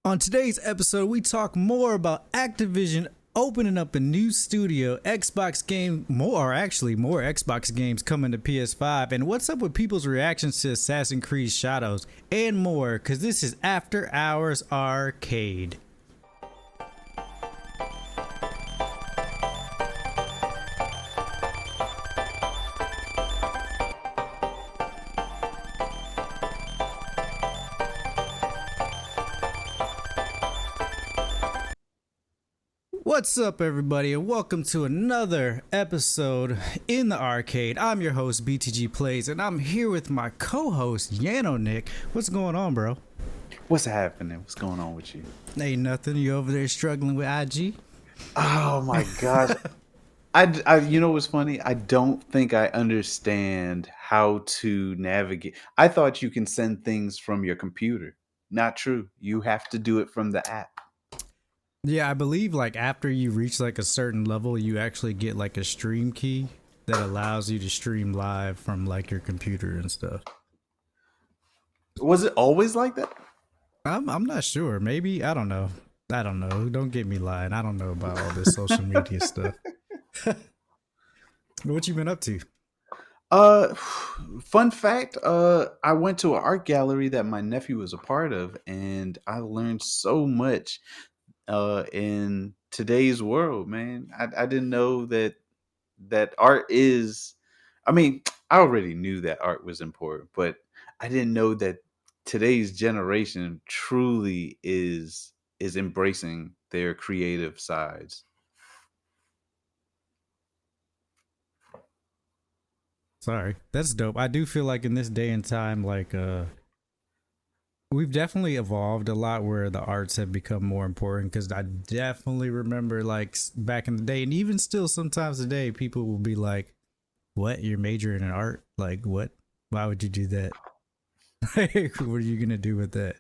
On today's episode, we talk more about Activision opening up a new studio, Xbox game, more Xbox games coming to PS5, and what's up with people's reactions to Assassin's Creed Shadows, and more, because this is After Hours Arcade. What's up, everybody, and welcome to another episode in the arcade. I'm your host, BTGplasys, and I'm here with my co-host, Yanonick. What's going on, bro? What's happening? What's going on with you? Ain't nothing. You over there struggling with IG? Oh my gosh. I you know what's funny? I don't think I understand how to navigate. I thought you can send things from your computer. Not true. You have to do it from the app. Yeah, I believe like after you reach like a certain level, you actually get like a stream key that allows you to stream live from like your computer and stuff. Was it always like that? I'm not sure. Maybe I don't know. Don't get me lying. I don't know about all this social media stuff. What you been up to? Fun fact, I went to an art gallery that my nephew was a part of, and I learned so much in today's world, man. I didn't know that art is, I mean, I already knew that art was important, but I didn't know that today's generation truly is embracing their creative sides. Sorry, that's dope. I do feel like in this day and time, like we've definitely evolved a lot where the arts have become more important, because I definitely remember like back in the day, and even still sometimes today, people will be like, what, you're majoring in art? Like, what? Why would you do that? Like, what are you gonna do with that?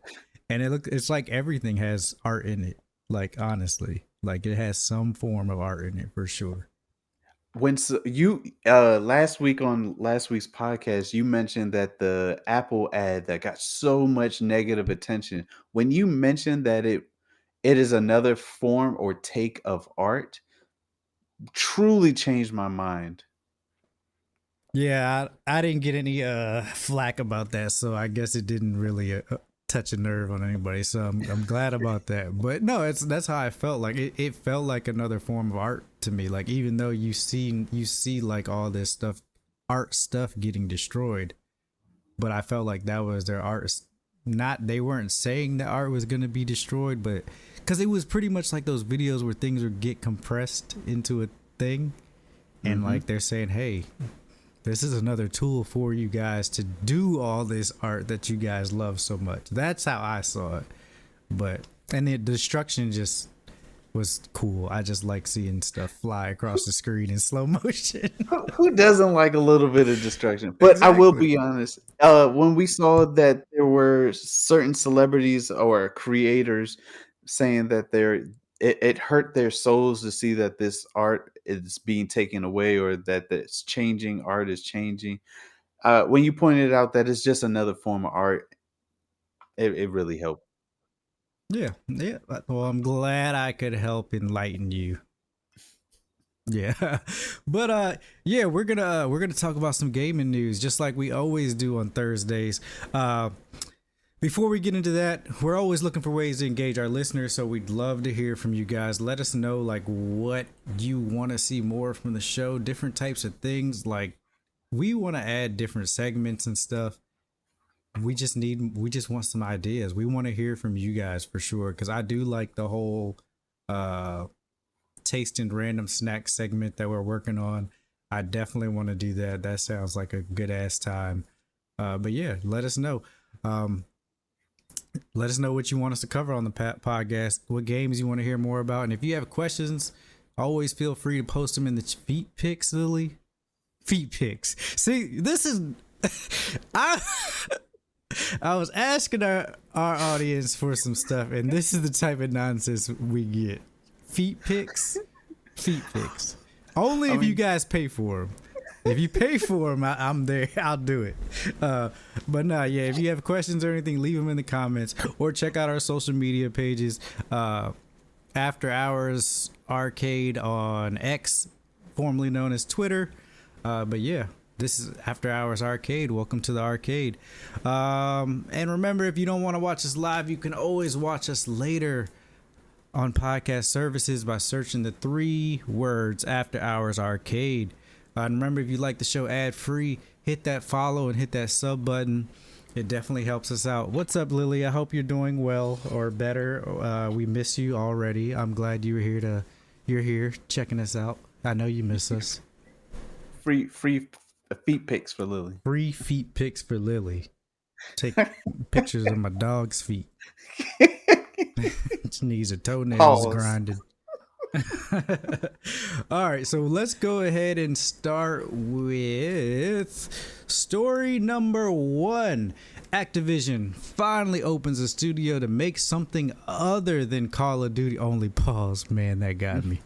And it's like everything has art in it. Like, honestly, like it has some form of art in it for sure. You last week on last week's podcast, you mentioned that the Apple ad that got so much negative attention, when you mentioned that it is another form or take of art, truly changed my mind. Yeah, I didn't get any flack about that, so I guess it didn't really touch a nerve on anybody. So I'm glad about that. But no, that's how I felt. Like it felt like another form of art to me. Like even though you see like all this stuff, art stuff getting destroyed, but I felt like that was their art. Not, they weren't saying the art was gonna be destroyed, but because it was pretty much like those videos where things would get compressed into a thing, and like they're saying, hey, this is another tool for you guys to do all this art that you guys love so much. That's how I saw it. And the destruction just was cool. I just like seeing stuff fly across the screen in slow motion. Who doesn't like a little bit of destruction? But I will be honest. When we saw that there were certain celebrities or creators saying that it hurt their souls to see that this art is being taken away, or that this changing art is changing. When you pointed out that it's just another form of art, it really helped. Yeah. Well, I'm glad I could help enlighten you. Yeah. But yeah, we're gonna talk about some gaming news just like we always do on Thursdays. Before we get into that, we're always looking for ways to engage our listeners, so we'd love to hear from you guys. Let us know like what you want to see more from the show, different types of things. Like we want to add different segments and stuff. We just want some ideas. We want to hear from you guys for sure, because I do like the whole tasting random snack segment that we're working on. I definitely want to do that. That sounds like a good ass time. But yeah, let us know. Let us know what you want us to cover on the podcast, what games you want to hear more about. And if you have questions, always feel free to post them in the feet pics, Lily. Feet pics. See, this is I was asking our audience for some stuff, and this is the type of nonsense we get. Feet pics. Feet pics. Only if you guys pay for them. If you pay for them, I'm there. I'll do it. But nah, yeah. If you have questions or anything, leave them in the comments or check out our social media pages. After Hours Arcade on X, formerly known as Twitter. But yeah, this is After Hours Arcade. Welcome to the arcade. And remember, if you don't want to watch us live, you can always watch us later on podcast services by searching the 3 words After Hours Arcade. And remember, if you like the show ad free, hit that follow and hit that sub button. It definitely helps us out. What's up, Lily? I hope you're doing well or better. We miss you already. I'm glad you're here checking us out. I know you miss us. Free feet pics for Lily. Free feet pics for Lily. Take pictures of my dog's feet. Its knees or toenails grinded. All right, so let's go ahead and start with story number 1. Activision finally opens a studio to make something other than Call of Duty. Only pause, man, that got me.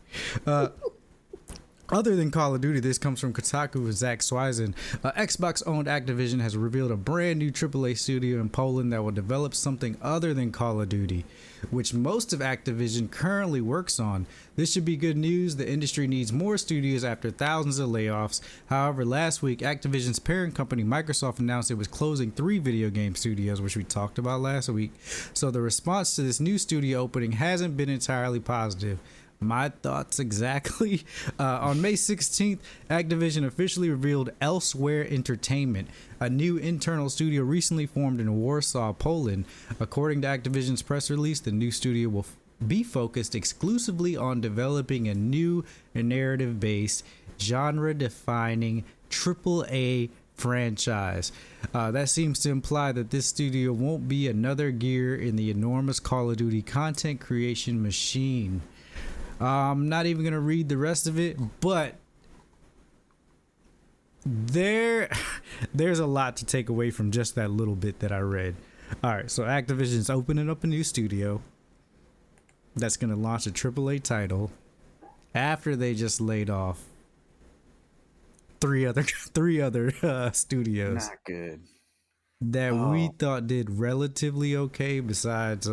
Other than Call of Duty, this comes from Kotaku with Zach Swisen. Xbox-owned Activision has revealed a brand new AAA studio in Poland that will develop something other than Call of Duty, which most of Activision currently works on. This should be good news. The industry needs more studios after thousands of layoffs. However, last week, Activision's parent company Microsoft announced it was closing 3 video game studios, which we talked about last week. So the response to this new studio opening hasn't been entirely positive. My thoughts exactly. On May 16th, Activision officially revealed Elsewhere Entertainment, a new internal studio recently formed in Warsaw, Poland. According to Activision's press release, the new studio will be focused exclusively on developing a new narrative-based, genre-defining AAA franchise. That seems to imply that this studio won't be another gear in the enormous Call of Duty content creation machine. I'm not even going to read the rest of it, but there's a lot to take away from just that little bit that I read. All right, so Activision's opening up a new studio that's going to launch a AAA title after they just laid off three other studios. Not good. That we thought did relatively okay besides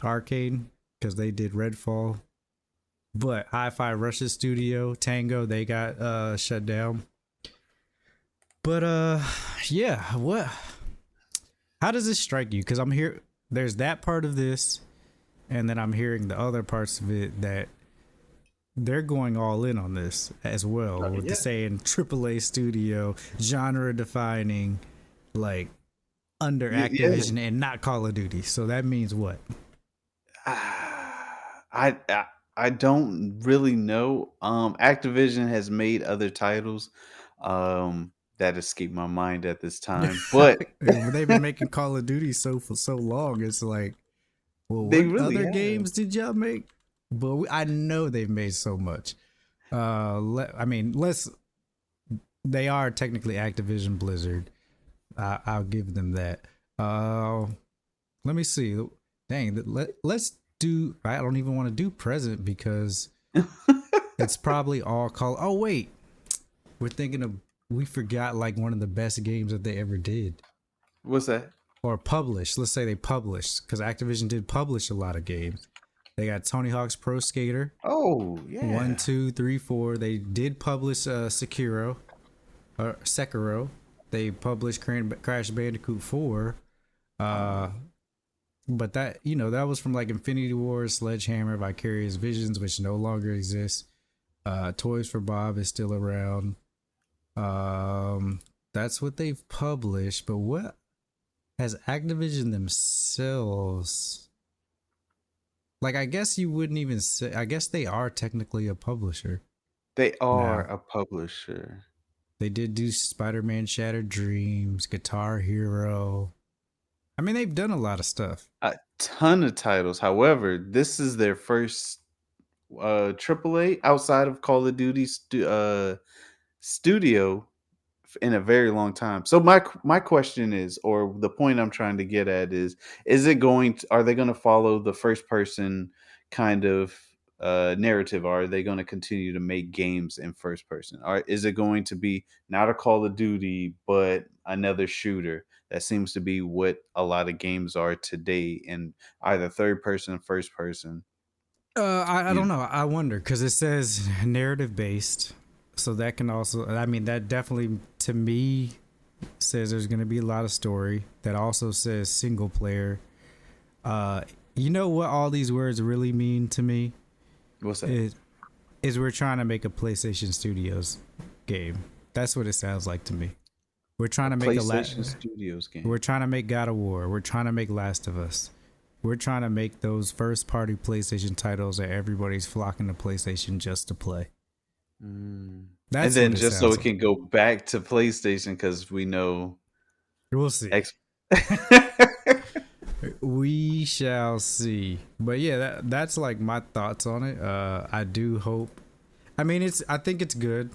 Arcade, because they did Redfall. But Hi-Fi Rush's studio, Tango, they got shut down. But yeah, how does this strike you? Because I'm here, there's that part of this, and then I'm hearing the other parts of it that they're going all in on this as well, with the saying AAA studio, genre defining, like under Activision and not Call of Duty. So that means what? I don't really know. Activision has made other titles that escape my mind at this time, but they've been making Call of Duty for so long. It's like, well, what really other games did y'all make? But I know they've made so much. They are technically Activision Blizzard. I'll give them that. Let me see. Dang, let's do. I don't even want to do present because it's probably all Call. Oh wait, we forgot like one of the best games that they ever did. What's that? Or published. Let's say they published, because Activision did publish a lot of games. They got Tony Hawk's Pro Skater. Oh yeah. 1, 2, 3, 4. They did publish Sekiro. They published Crash Bandicoot 4. But that, that was from like Infinity Wars, Sledgehammer, Vicarious Visions, which no longer exists. Toys for Bob is still around. That's what they've published. But what has Activision themselves? Like, I guess you wouldn't even say. I guess they are technically a publisher. They are a publisher. They did do Spider-Man Shattered Dreams, Guitar Hero. I mean, they've done a lot of stuff. A ton of titles. However, this is their first AAA outside of Call of Duty studio in a very long time. So my question is, or the point I'm trying to get at is it are they going to follow the first person kind of narrative? Are they going to continue to make games in first person? Or is it going to be not a Call of Duty, but another shooter? That seems to be what a lot of games are today, in either third person, first person. I You don't know. I wonder because it says narrative based, so that can also. I mean, that definitely to me says there's going to be a lot of story. That also says single player. Uh, you know what all these words really mean to me what's that? is we're trying to make a PlayStation Studios game. That's what it sounds like to me. We're A trying to make PlayStation Studios we're game. trying to make God of War. We're trying to make Last of Us. We're trying to make those first party PlayStation titles that everybody's flocking to PlayStation just to play. Mm. And That's what then it just so sounds it like. can go back to PlayStation, because we know We'll see. X. We shall see. But yeah, that's like my thoughts on it. I do hope. I mean, I think it's good.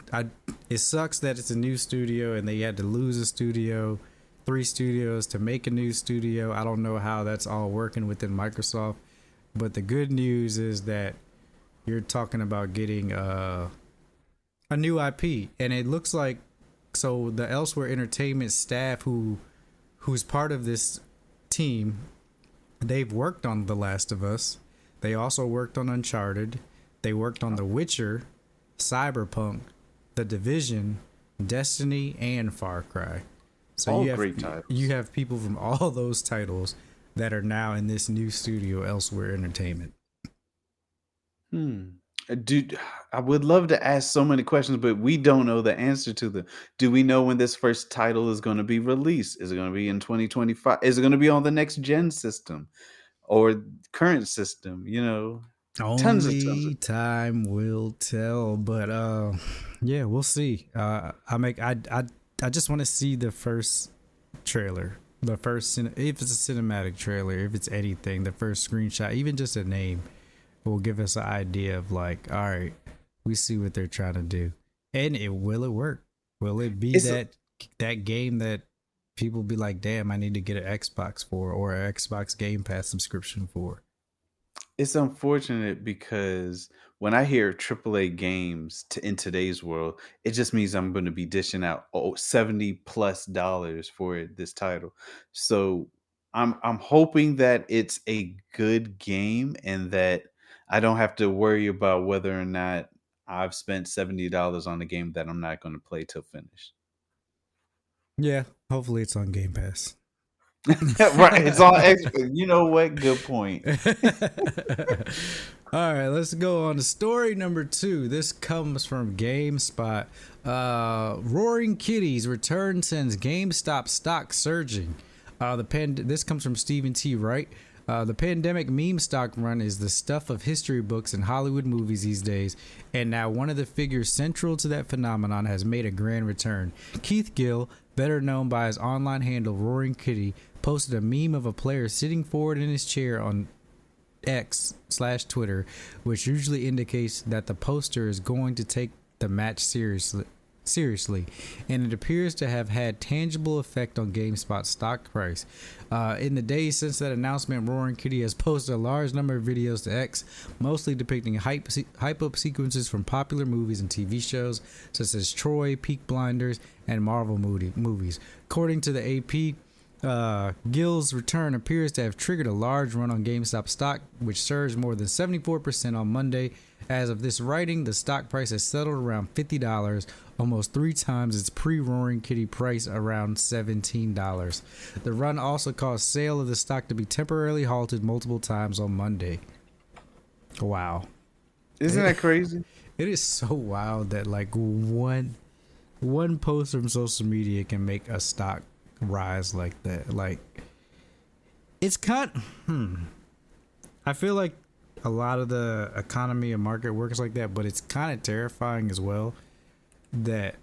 It sucks that it's a new studio and they had to lose a studio, 3 studios to make a new studio. I don't know how that's all working within Microsoft. But the good news is that you're talking about getting a new IP, and it looks like so the Elsewhere Entertainment staff who's part of this team, they've worked on The Last of Us. They also worked on Uncharted. They worked on The Witcher, Cyberpunk, The Division, Destiny, and Far Cry. So All great titles. you have people from all those titles that are now in this new studio, Elsewhere Entertainment. Hmm. Dude, I would love to ask so many questions, but we don't know the answer to them. Do we know when this first title is going to be released? Is it going to be in 2025? Is it going to be on the next gen system or current system? Tons of. Only time will tell, but yeah, we'll see. I just want to see the first trailer, the first if it's a cinematic trailer, if it's anything, the first screenshot, even just a name will give us an idea of like, all right, we see what they're trying to do, and will it work? Will it be It's that game that people be like, damn, I need to get an Xbox for or an Xbox Game Pass subscription for? It's unfortunate because when I hear AAA games in today's world, it just means I'm going to be dishing out $70+ for this title. So I'm hoping that it's a good game and that I don't have to worry about whether or not I've spent $70 on a game that I'm not going to play till finish. Yeah, hopefully it's on Game Pass. Right, it's all extra. You know what? Good point. All right, let's go on to story number 2. This comes from GameSpot. Roaring Kitties return sends GameStop stock surging. This comes from Stephen T. Wright. The pandemic meme stock run is the stuff of history books and Hollywood movies these days, and now one of the figures central to that phenomenon has made a grand return. Keith Gill, better known by his online handle Roaring Kitty, posted a meme of a player sitting forward in his chair on X/Twitter, which usually indicates that the poster is going to take the match seriously, and it appears to have had tangible effect on GameSpot's stock price. In the days since that announcement, Roaring Kitty has posted a large number of videos to X, mostly depicting hype-up sequences from popular movies and TV shows such as Troy, Peak Blinders, and Marvel movies. According to the AP, Gill's return appears to have triggered a large run on GameStop stock, which surged more than 74% on Monday. As of this writing, the stock price has settled around $50, almost 3 times its pre-Roaring Kitty price around $17. The run also caused sale of the stock to be temporarily halted multiple times on Monday. Wow. Isn't that crazy? It is so wild that like one post from social media can make a stock rise like that. Like, it's I feel like a lot of the economy and market works like that, but it's kind of terrifying as well that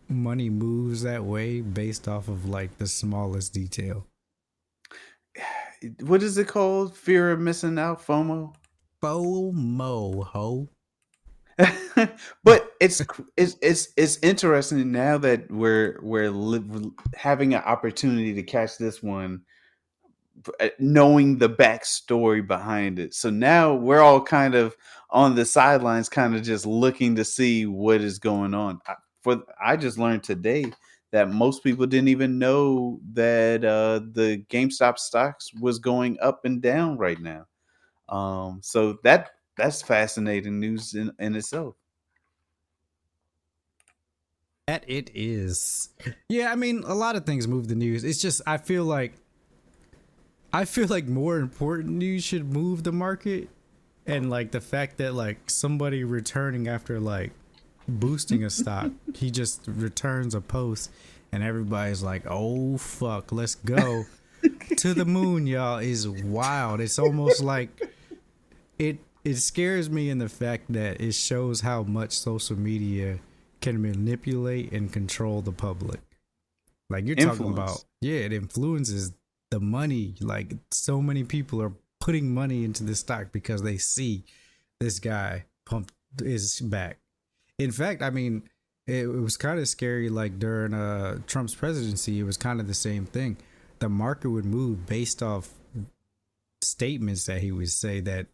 money moves that way based off of like the smallest detail. What is it called? Fear of missing out, FOMO. FOMO, ho. But it's interesting now that we're having an opportunity to catch this one knowing the backstory behind it. So now we're all kind of on the sidelines, kind of just looking to see what is going on. I just learned today that most people didn't even know that the GameStop stocks was going up and down right now. So that's fascinating news in itself. That it is. Yeah, I mean, a lot of things move the news. It's just I feel like more important news should move the market, and like the fact that like somebody returning after like boosting a stock, he just returns a post, and everybody's like, "Oh fuck, let's go to the moon, y'all!" Is wild. It's almost like it scares me in the fact that it shows how much social media can manipulate and control the public. Like you're talking about, Influence. yeah, it influences the money. Like so many people are putting money into this stock because they see this guy pump is back. In fact, I mean, it was kind of scary. Like during Trump's presidency, it was kind of the same thing. The market would move based off statements that he would say that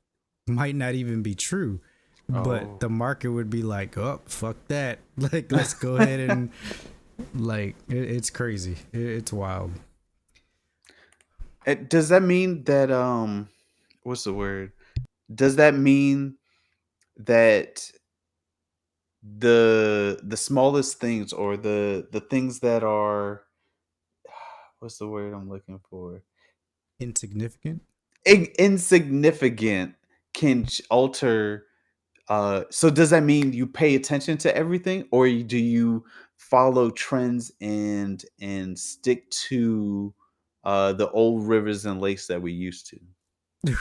might not even be true, but Oh. the market would be like, "Oh, fuck that! Like, let's go ahead and like, it's crazy. It's wild." Does that mean that what's the word? Does that mean that the smallest things, or the things that are, what's the word I'm looking for? Insignificant. Insignificant, can alter. So does that mean you pay attention to everything, or do you follow trends and stick to the old rivers and lakes that we used to?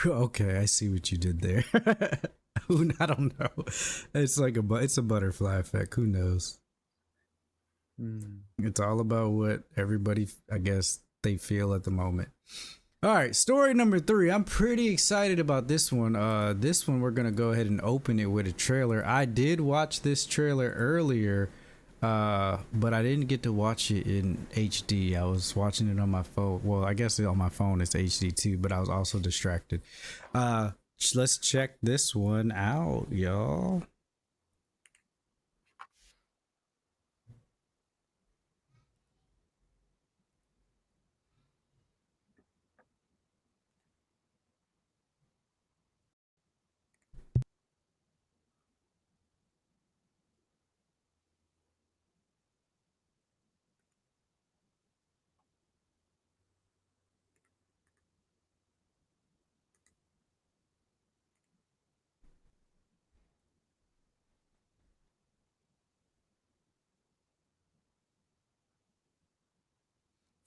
Okay, I see what you did there. I don't know. It's like it's a butterfly effect. Who knows? Hmm. It's all about what everybody, I guess, they feel at the moment. All right, story number 3. I'm pretty excited about this one. This one we're gonna go ahead and open it with a trailer. I did watch this trailer earlier, but I didn't get to watch it in HD. I was watching it on my phone. Well, I guess on my phone it's HD too, but I was also distracted. Uh, let's check this one out, y'all.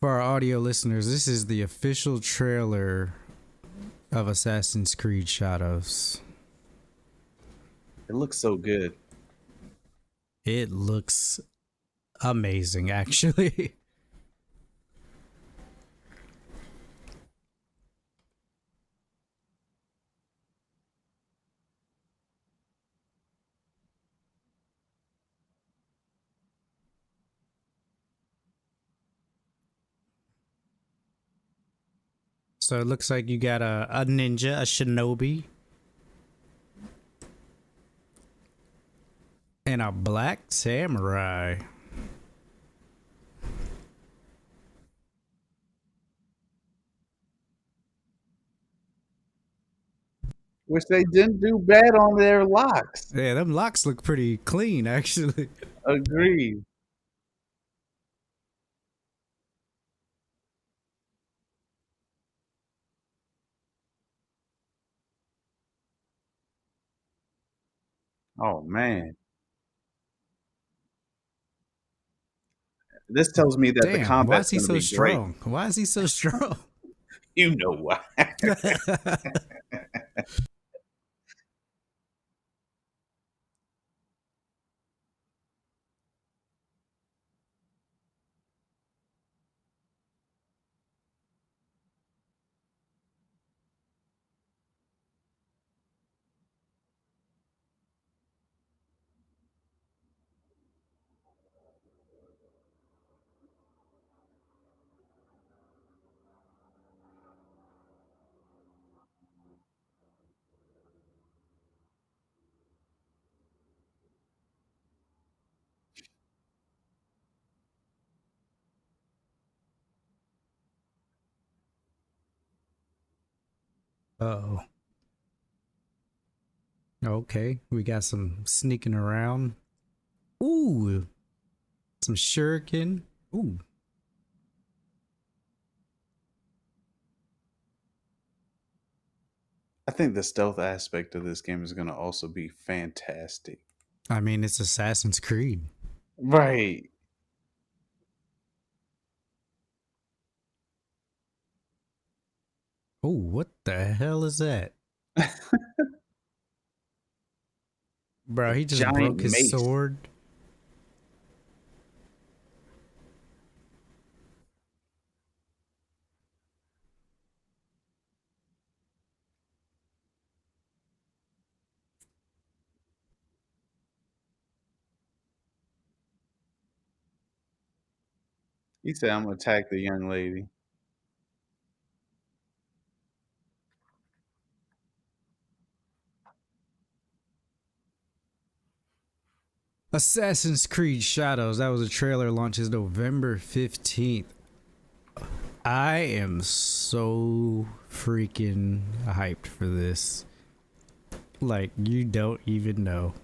For our audio listeners, this is the official trailer of Assassin's Creed Shadows. It looks so good. It looks amazing, actually. So it looks like you got a ninja, a shinobi, and a black samurai. Which they didn't do bad on their locks. Yeah, them locks look pretty clean, actually. Agreed. Oh man, this tells me that the Damn, why combat's is he going to so be great. strong? Why is he so strong? You know why? Oh, okay. We got some sneaking around. Ooh, some shuriken. Ooh, I think the stealth aspect of this game is going to also be fantastic. I mean it's Assassin's Creed. Right. Oh, what the hell is that, bro? A He just giant broke his mace. sword. He said, "I'm gonna attack the young lady." Assassin's Creed Shadows. That was a trailer. Launches November 15th. I am so freaking hyped for this. Like, you don't even know.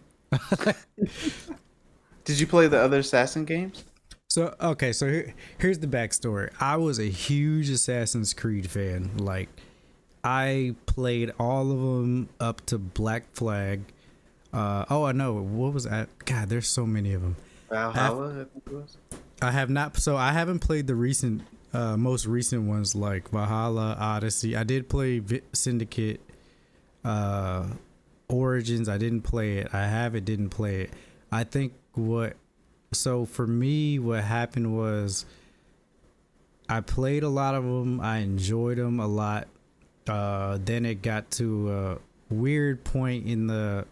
Did you play the other Assassin games? So, okay, so here's the backstory. I was a huge Assassin's Creed fan. Like, I played all of them up to Black Flag. Oh, I know. What was that? God, there's so many of them. Valhalla, I think it was. I have not. So I haven't played the most recent ones like Valhalla, Odyssey. I did play Syndicate, Origins. I didn't play it. I have it. Didn't play it. I think what. So for me, what happened was I played a lot of them. I enjoyed them a lot. Then it got to a weird point in the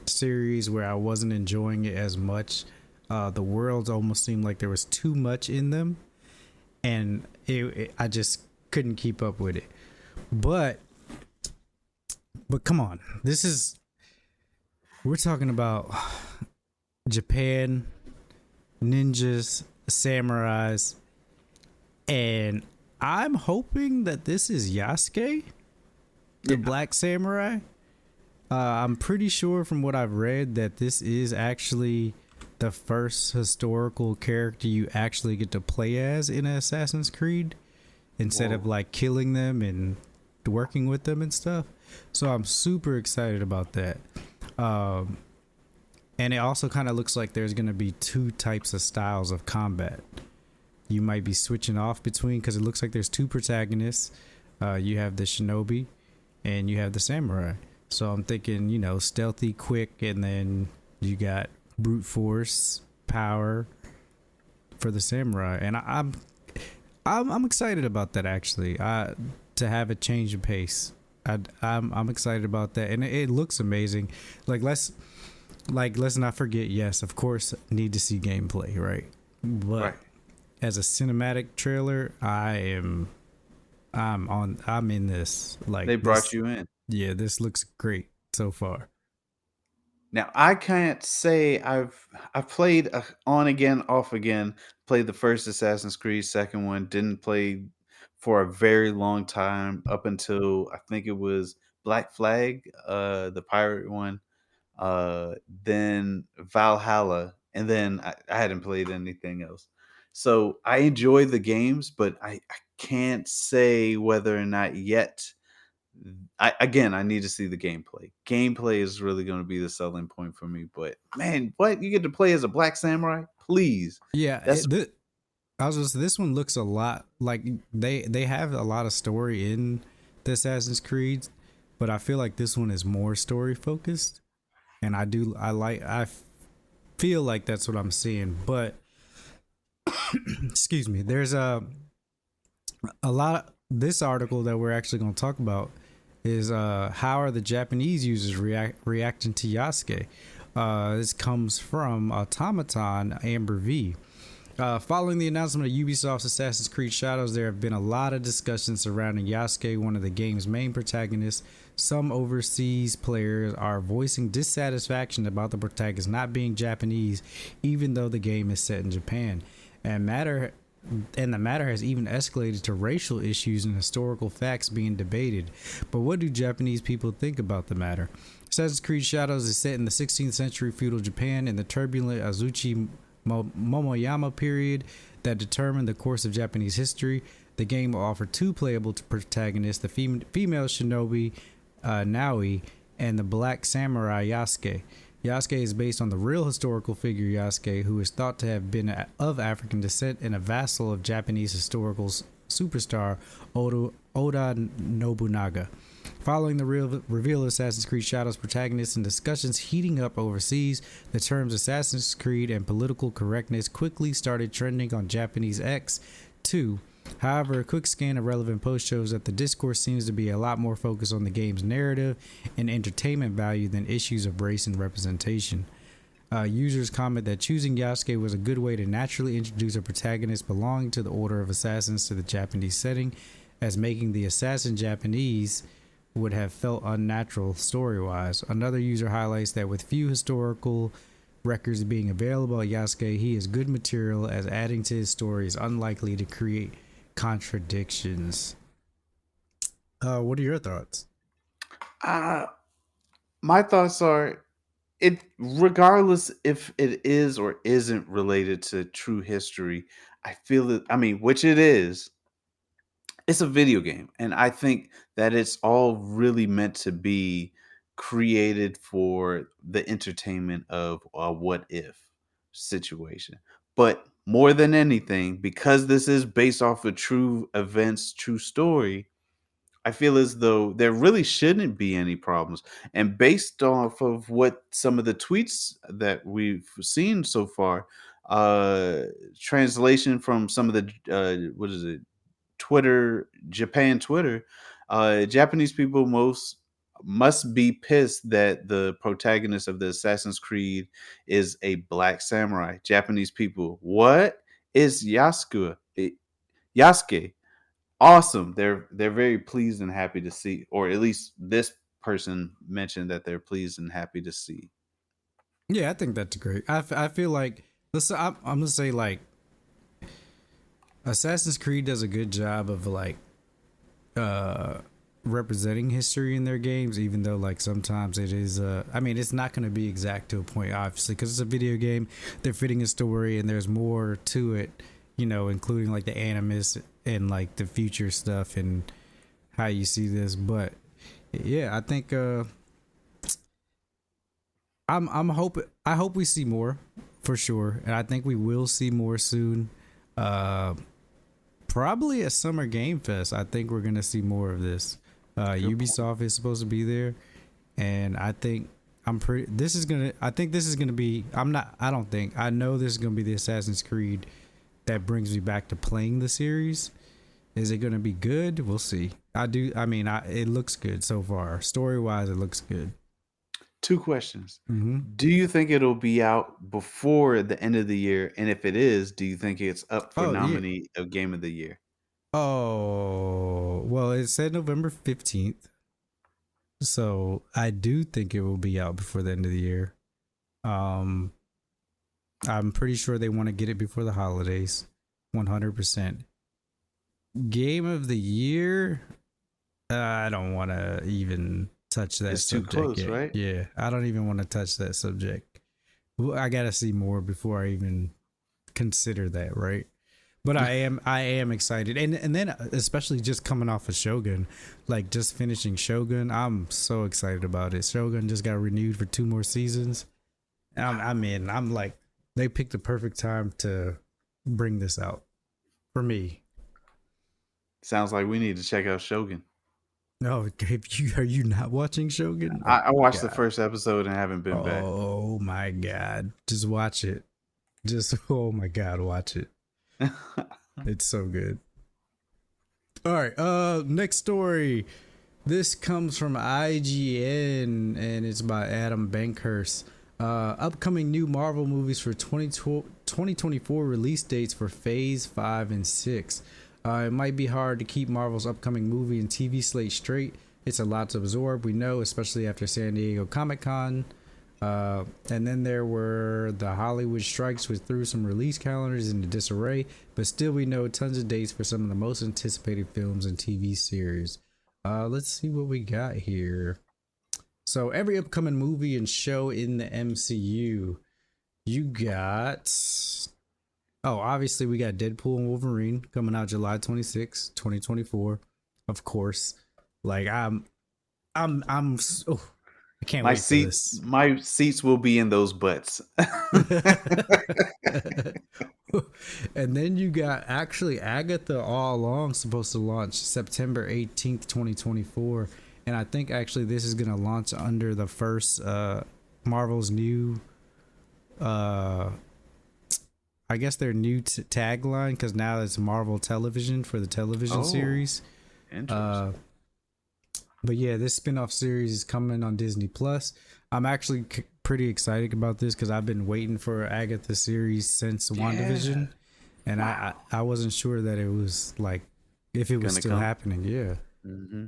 series where I wasn't enjoying it as much. The worlds almost seemed like there was too much in them, and I just couldn't keep up with it. But come on, we're talking about Japan, ninjas, samurais, and I'm hoping that this is Yasuke, the Black Samurai. I'm pretty sure from what I've read that this is actually the first historical character you actually get to play as in Assassin's Creed instead of like killing them and working with them and stuff. So I'm super excited about that. And it also kind of looks like there's going to be two types of styles of combat. You might be switching off between, because it looks like there's two protagonists. You have the shinobi and you have the samurai. So I'm thinking, stealthy, quick, and then you got brute force, power for the samurai. And I'm excited about that actually. To have a change of pace. I'm excited about that, and it looks amazing. Let's not forget. Yes, of course, need to see gameplay, right? But as a cinematic trailer, I'm in this. Like, They brought you in. Yeah, this looks great so far. Now I can't say I've played on again, off again. Played the first Assassin's Creed, second one didn't play for a very long time up until I think it was Black Flag, the pirate one. Then Valhalla, and then I hadn't played anything else. So I enjoy the games, but I can't say whether or not yet. I need to see the gameplay. Gameplay is really going to be the selling point for me. But man, what you get to play as a black samurai? Please, Yeah, that's this one looks a lot like they have a lot of story in the Assassin's Creed, but I feel like this one is more story focused, and I feel like that's what I'm seeing. But excuse me, there's a lot of this article that we're actually going to talk about is how are the Japanese users reacting to Yasuke. This comes from Automaton Amber V. Following the announcement of Ubisoft's Assassin's Creed Shadows, there have been a lot of discussions surrounding Yasuke, one of the game's main protagonists. Some overseas players are voicing dissatisfaction about the protagonist not being Japanese, even though the game is set in Japan. And and the matter has even escalated to racial issues and historical facts being debated. But what do Japanese people think about the matter? Assassin's Creed Shadows is set in the 16th century feudal Japan in the turbulent Azuchi Momoyama period that determined the course of Japanese history. The game will offer two playable protagonists, the female shinobi Naoi and the black samurai Yasuke. Yasuke is based on the real historical figure Yasuke, who is thought to have been of African descent and a vassal of Japanese historical superstar Oda Nobunaga. Following the reveal of Assassin's Creed Shadows protagonists and discussions heating up overseas, the terms Assassin's Creed and political correctness quickly started trending on Japanese X too. However, a quick scan of relevant posts shows that the discourse seems to be a lot more focused on the game's narrative and entertainment value than issues of race and representation. Users comment that choosing Yasuke was a good way to naturally introduce a protagonist belonging to the Order of Assassins to the Japanese setting, as making the assassin Japanese would have felt unnatural story-wise. Another user highlights that with few historical records being available at Yasuke, he is good material, as adding to his story is unlikely to create contradictions. What are your thoughts? My thoughts are, it regardless if it is or isn't related to true history, I feel that, I mean, which it is, it's a video game, and I think that it's all really meant to be created for the entertainment of a what if situation. But more than anything, because this is based off of true events, true story, I feel as though there really shouldn't be any problems. And based off of what some of the tweets that we've seen so far, uh translation from some of the what is it, Japan Twitter, Japanese people most must be pissed that the protagonist of the Assassin's Creed is a black samurai. Japanese people, what is Yasuke? Awesome. They're very pleased and happy to see, or at least this person mentioned that they're pleased and happy to see. Yeah, I think that's great. I feel like, I'm gonna say, like, Assassin's Creed does a good job of like representing history in their games, even though like sometimes it is I mean, it's not going to be exact to a point, obviously, because it's a video game. They're fitting a story and there's more to it, you know, including like the animus and like the future stuff and how you see this. But yeah, I think I hope we see more, for sure, and I think we will see more soon. Probably a Summer Game Fest. I think we're gonna see more of this. Ubisoft is supposed to be there, and I think this is gonna be. I know this is gonna be the Assassin's Creed that brings me back to playing the series. Is it gonna be good? We'll see. It looks good so far. Story wise, it looks good. Two questions. Mm-hmm. Do you think it'll be out before the end of the year? And if it is, do you think it's up for nominee of Game of the Year? Oh, well, it said November 15th. So I do think it will be out before the end of the year. I'm pretty sure they want to get it before the holidays. 100%. Game of the Year? I don't want to even touch that subject. Too close, yet. right? Yeah, I don't even want to touch that subject. I gotta see more before I even consider that, right? But I am excited, and then especially just coming off of Shogun, like just finishing Shogun, I'm so excited about it. Shogun just got renewed for 2 more seasons. I'm like, they picked the perfect time to bring this out for me. Sounds like we need to check out Shogun. No, are you not watching Shogun? I watched the first episode and haven't been back. Oh my god, just watch it. Oh my god, watch it. It's so good. All right, next story. This comes from IGN and it's by Adam Bankhurst. Upcoming new Marvel movies for 2024 release dates for Phase 5 and 6. It might be hard to keep Marvel's upcoming movie and TV slate straight. It's a lot to absorb, we know, especially after San Diego Comic-Con. And then there were the Hollywood strikes, which threw some release calendars into disarray, but still we know tons of dates for some of the most anticipated films and TV series. Let's see what we got here. So every upcoming movie and show in the MCU, you got. Oh, obviously we got Deadpool and Wolverine coming out July 26, 2024. Of course. Like oh, I can't wait for this. My seats will be in those butts. And then you got actually Agatha all along supposed to launch September 18th, 2024. And I think actually this is going to launch under the first Marvel's new I guess their new tagline, because now it's Marvel Television for the television series. Interesting. But yeah, this spin-off series is coming on Disney Plus. I'm actually pretty excited about this because I've been waiting for Agatha series since WandaVision, and wow. I wasn't sure that it was like if it was still happening. Yeah. Mm-hmm.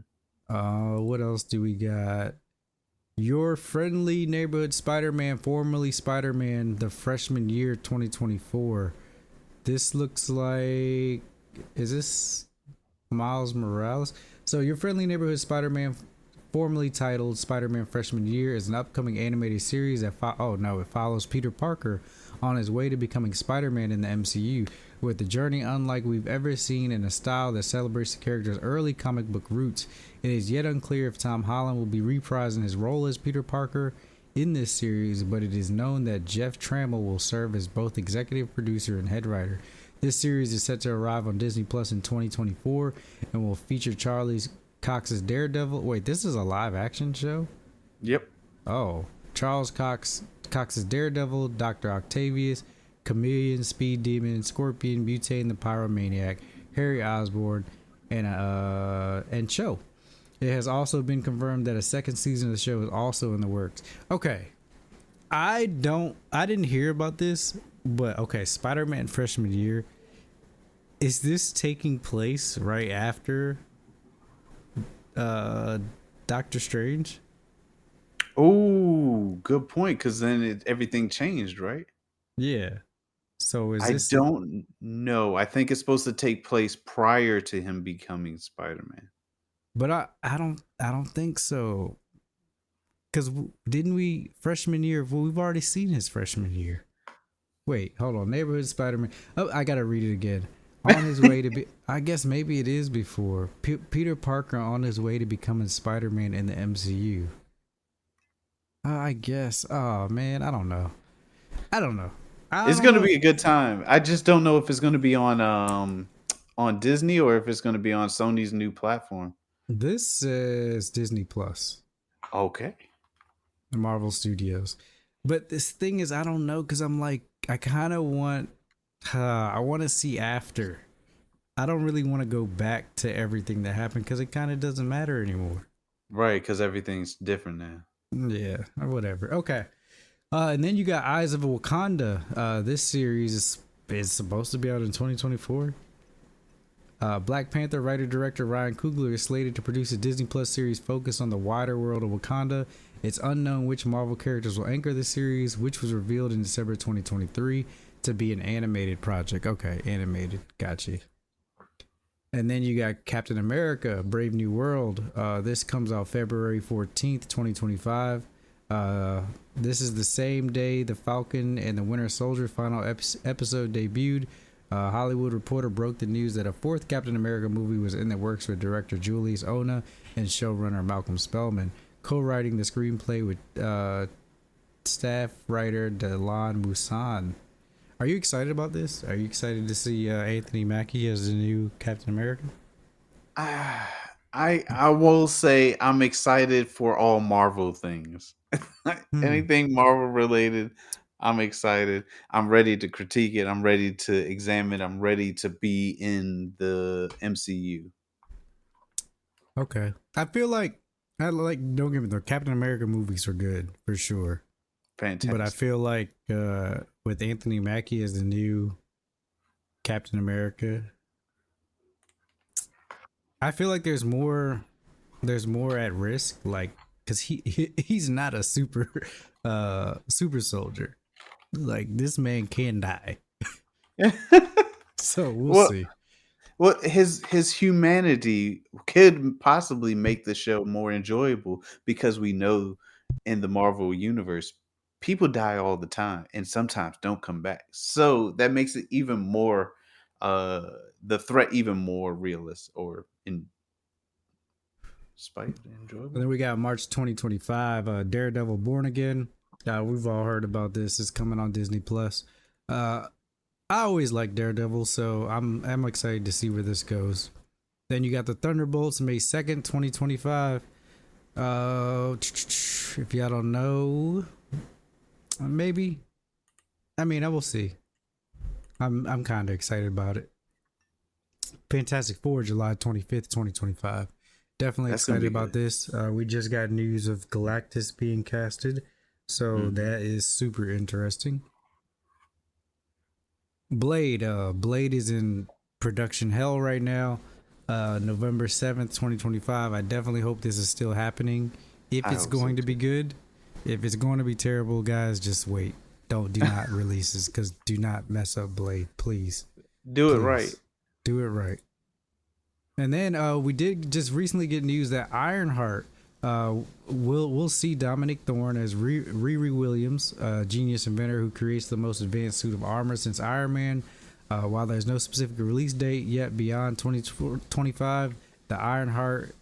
What else do we got? Your Friendly Neighborhood Spider-Man, formerly Spider-Man, the freshman year 2024. This looks like, is this Miles Morales? So Your Friendly Neighborhood Spider-Man, formerly titled Spider-Man Freshman Year, is an upcoming animated series that it follows Peter Parker on his way to becoming Spider-Man in the MCU, with the journey unlike we've ever seen in a style that celebrates the character's early comic book roots. It is yet unclear if Tom Holland will be reprising his role as Peter Parker in this series, but it is known that Jeff Trammell will serve as both executive producer and head writer. This series is set to arrive on Disney Plus in 2024 and will feature Charlie Cox's Daredevil. Wait, this is a live action show? Yep. Oh, Charles Cox's Daredevil, Dr. Octavius, Chameleon, Speed Demon, Scorpion, Butane the Pyromaniac, Harry Osborn, and Cho. It has also been confirmed that a second season of the show is also in the works. Okay. I didn't hear about this, but okay, Spider-Man freshman year. Is this taking place right after Doctor Strange? Oh, good point, because then everything changed, right? Yeah. So is this? I don't know. I think it's supposed to take place prior to him becoming Spider-Man. But I don't think so. Because didn't we freshman year? Well, we've already seen his freshman year. Wait, hold on. Neighborhood Spider-Man. Oh, I gotta read it again. On his way to be, I guess maybe it is before Peter Parker on his way to becoming Spider-Man in the MCU. I guess. Oh man, I don't know. It's gonna be a good time. I just don't know if it's gonna be on Disney or if it's gonna be on Sony's new platform. This is Disney Plus. Okay. The Marvel Studios. But this thing is, I don't know, because I'm like, I kind of want, I want to see after. I don't really want to go back to everything that happened because it kind of doesn't matter anymore. Right, because everything's different now. Yeah, or whatever. Okay. And then you got Eyes of Wakanda. This series is supposed to be out in 2024. Black Panther writer-director Ryan Coogler is slated to produce a Disney Plus series focused on the wider world of Wakanda. It's unknown which Marvel characters will anchor the series, which was revealed in December 2023 to be an animated project. Okay, animated. Gotcha. And then you got Captain America, Brave New World. This comes out February 14th, 2025. This is the same day the Falcon and the Winter Soldier final episode debuted. Hollywood Reporter broke the news that a fourth Captain America movie was in the works with director Julius Ona and showrunner Malcolm Spellman, co-writing the screenplay with staff writer Delon Musan. Are you excited about this? Are you excited to see Anthony Mackie as the new Captain America? I will say I'm excited for all Marvel things. Anything Marvel related, I'm excited. I'm ready to critique it. I'm ready to examine. I'm ready to be in the MCU. Okay. I feel like don't get me wrong, Captain America movies are good for sure. Fantastic. But I feel like with Anthony Mackie as the new Captain America, I feel like there's more at risk. Like because he's not a super soldier. Like, this man can die. So we'll well, see. well, his humanity could possibly make the show more enjoyable because we know in the Marvel universe, people die all the time and sometimes don't come back. So that makes it even more uh the threat even more realist or in spite And enjoyable. then we got March 2025, Daredevil Born Again. We've all heard about this. It's coming on Disney Plus. I always like Daredevil, so I'm excited to see where this goes. Then you got the Thunderbolts, May 2nd, 2025. If y'all don't know, maybe. I mean, I will see. I'm kind of excited about it. Fantastic Four, July 25th, 2025. Definitely That's gonna excited be about good. this. We just got news of Galactus being casted, so that is super interesting. Blade is in production hell right now. November 7th, 2025. I definitely hope this is still happening. If I it's hope so going to be too. good, if it's going to be terrible, guys, just wait. Do not release this, because do not mess up Blade, please. Do it right. Please. Do it right. And then we did just recently get news that Ironheart we'll see Dominic Thorne as Riri Williams, a genius inventor who creates the most advanced suit of armor since Iron Man. While there's no specific release date yet beyond 2025, Ironheart,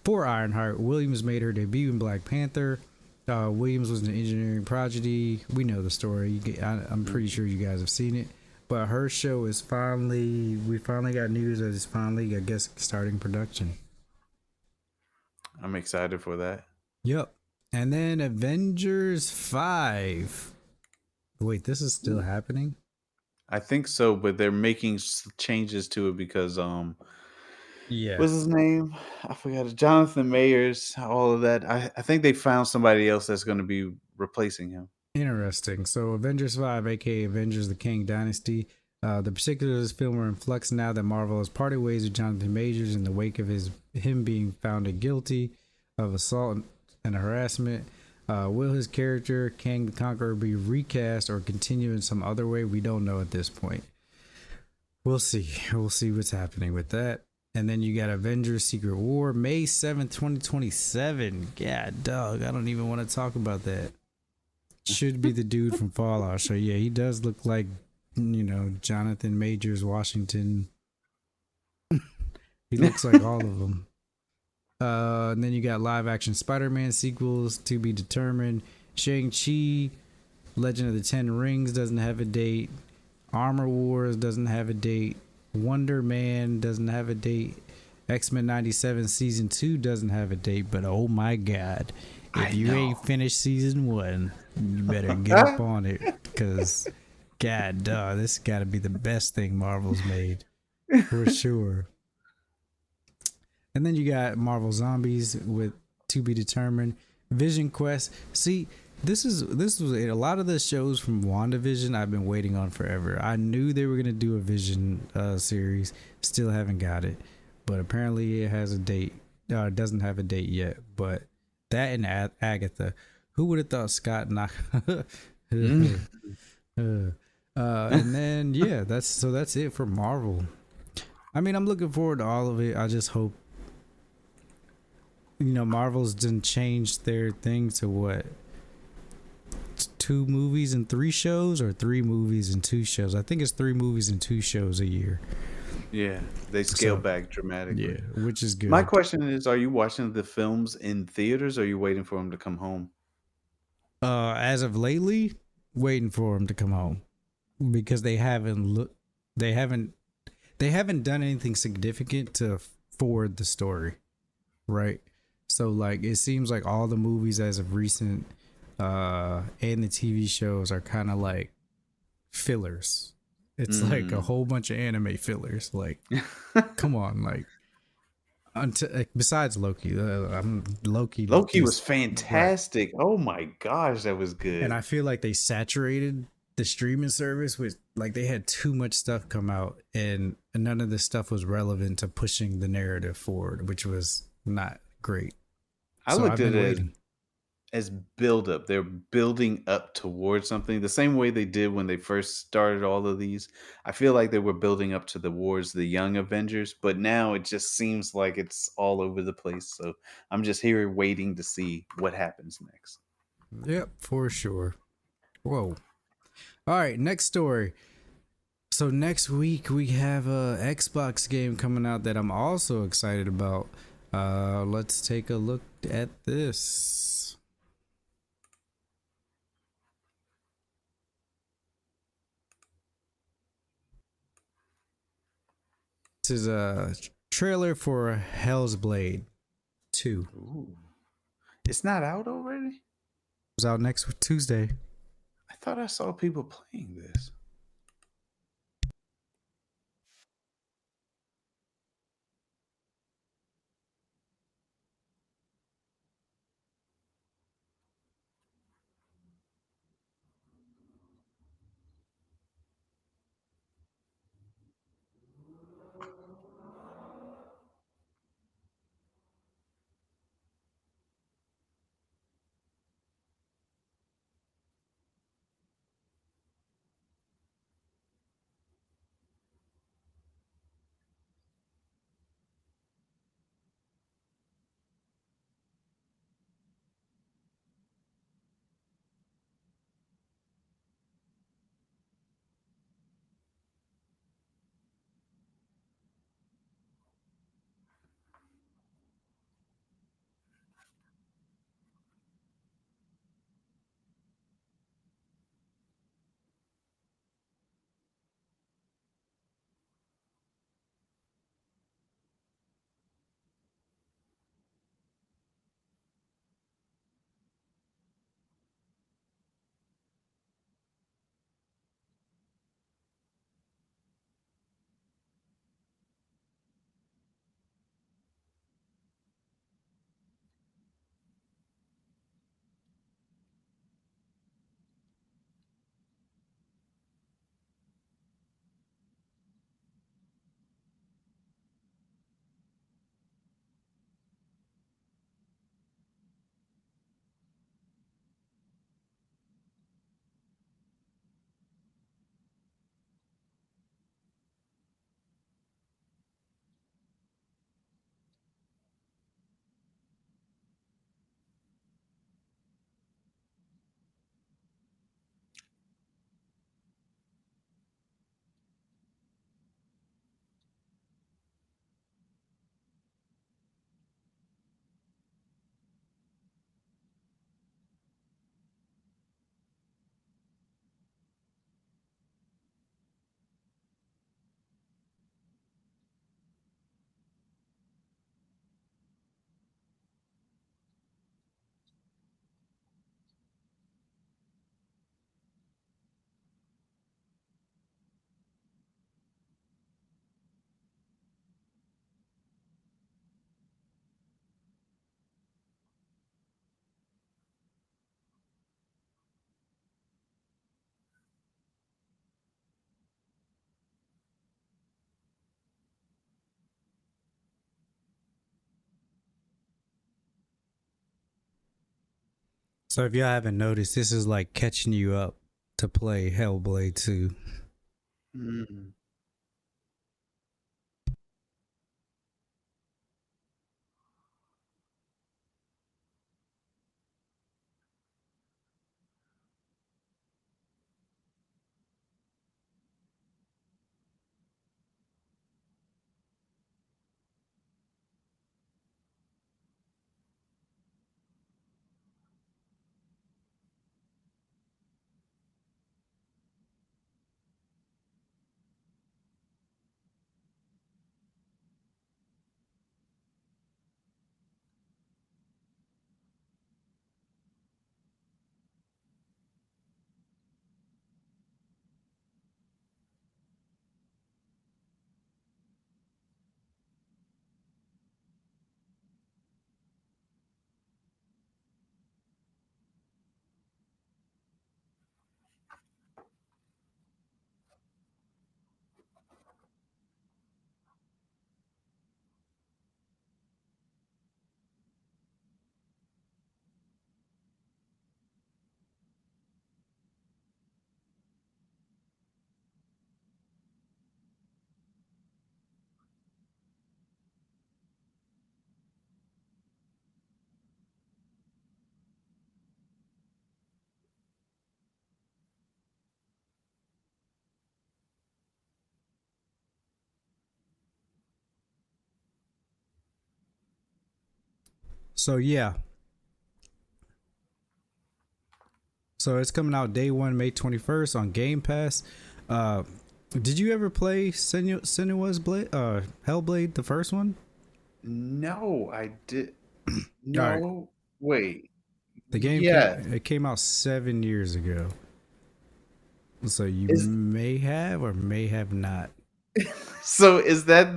Williams made her debut in Black Panther. Williams was an engineering prodigy. We know the story. I'm pretty sure you guys have seen it. But her show is we finally got news that it's finally, I guess, starting production. I'm excited for that. Yep. And then Avengers 5. Wait, this is still happening? I think so, but they're making changes to it because Yeah. what's his name? I forgot it. Jonathan Mayers, all of that. I think they found somebody else that's going to be replacing him. Interesting. So Avengers 5, aka Avengers the Kang Dynasty. The particulars of this film are in flux now that Marvel has parted ways with Jonathan Majors in the wake of him being found guilty of assault and harassment. Will his character, Kang the Conqueror, be recast or continue in some other way? We don't know at this point. We'll see. We'll see what's happening with that. And then you got Avengers Secret War, May 7th, 2027. God, dog, I don't even want to talk about that. Should be the dude from Fallout. So yeah, he does look like, Jonathan Majors Washington. He looks like all of them. And then you got live action Spider-Man sequels to be determined. Shang-Chi, Legend of the Ten Rings doesn't have a date. Armor Wars doesn't have a date. Wonder Man doesn't have a date. X-Men 97 season 2 doesn't have a date. But oh my god, if you ain't finished season 1, you better get up on it, because god duh, this gotta be the best thing Marvel's made for sure. And then you got Marvel Zombies with to be determined. Vision Quest. See, this was a lot of the shows from WandaVision I've been waiting on forever. I knew they were gonna do a Vision series. Still haven't got it, but apparently it has a date. It doesn't have a date yet. But that and Agatha. Who would have thought Scott and then yeah, that's it for Marvel. I mean, I'm looking forward to all of it. I just hope Marvel's done changed their thing to what, 2 movies and 3 shows, or 3 movies and 2 shows. I think it's 3 movies and 2 shows a year. Yeah, they scale back dramatically. Yeah, which is good. My question is, are you watching the films in theaters or are you waiting for them to come home? As of lately, waiting for them to come home, because they haven't done anything significant to forward the story, right? So like, it seems like all the movies as of recent and the TV shows are kind of like fillers. It's like a whole bunch of anime fillers. Like, come on, like, besides Loki, Loki was fantastic. Right. Oh my gosh, that was good. And I feel like they saturated the streaming service with, like, they had too much stuff come out, and none of the stuff was relevant to pushing the narrative forward, which was not great. I So looked I've at been it waiting. as build up. They're building up towards something the same way they did when they first started all of these. I feel like they were building up to the wars, the young Avengers, but now it just seems like it's all over the place. So I'm just here waiting to see what happens next. Yep, for sure. Whoa. All right, next story. So next week we have a Xbox game coming out that I'm also excited about. Let's take a look at this. This is a trailer for Hellblade 2. Ooh. It's not out already? It's out next Tuesday. I thought I saw people playing this. So if y'all haven't noticed, this is like catching you up to play Hellblade 2. Mm. So yeah, so it's coming out day one, May 21st on Game Pass. Uh, did you ever play Senua's Blade, Hellblade, the first one? No, I did. All right, No, wait. the game came Yes. it came out 7 years ago, so you Is may have or may have not. so is that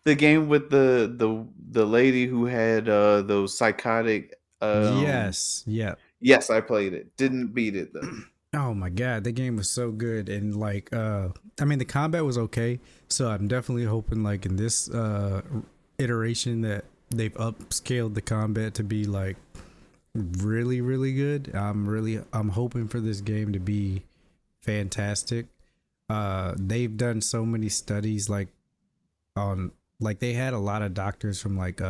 the game with the lady who had those psychotic Yes, yeah. yes, I played it. Didn't beat it though. Oh my god, the game was so good, and like I mean the combat was okay, so I'm definitely hoping like in this iteration that they've upscaled the combat to be like really really good. I'm hoping for this game to be fantastic. They've done so many studies like on like they had a lot of doctors from like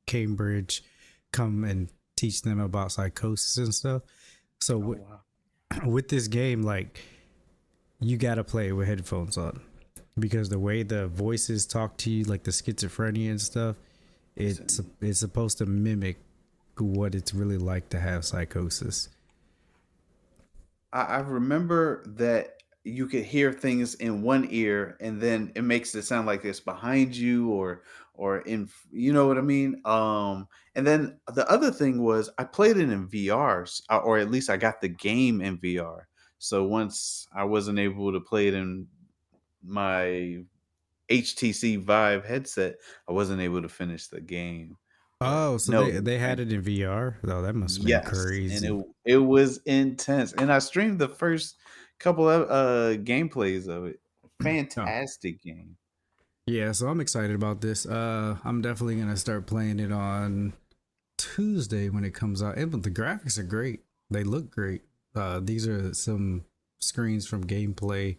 Cambridge come and teach them about psychosis and stuff. So Oh wow. with this game, like you gotta play it with headphones on because the way the voices talk to you, like the schizophrenia and stuff, it's supposed to mimic what it's really like to have psychosis. I remember that you could hear things in one ear and then it makes it sound like it's behind you or in you know what I mean? And then the other thing was I played it in VRs or at least I got the game in VR. So once I wasn't able to play it in my HTC Vive headset, I wasn't able to finish the game. But Oh, so no, it they was had it in VR. Oh, that must have been yes, and crazy. it was intense, and I streamed the first couple of, gameplays of it. Oh, Fantastic game. yeah. So I'm excited about this. I'm definitely gonna start playing it on Tuesday when it comes out. And the graphics are great. They look great. These are some screens from gameplay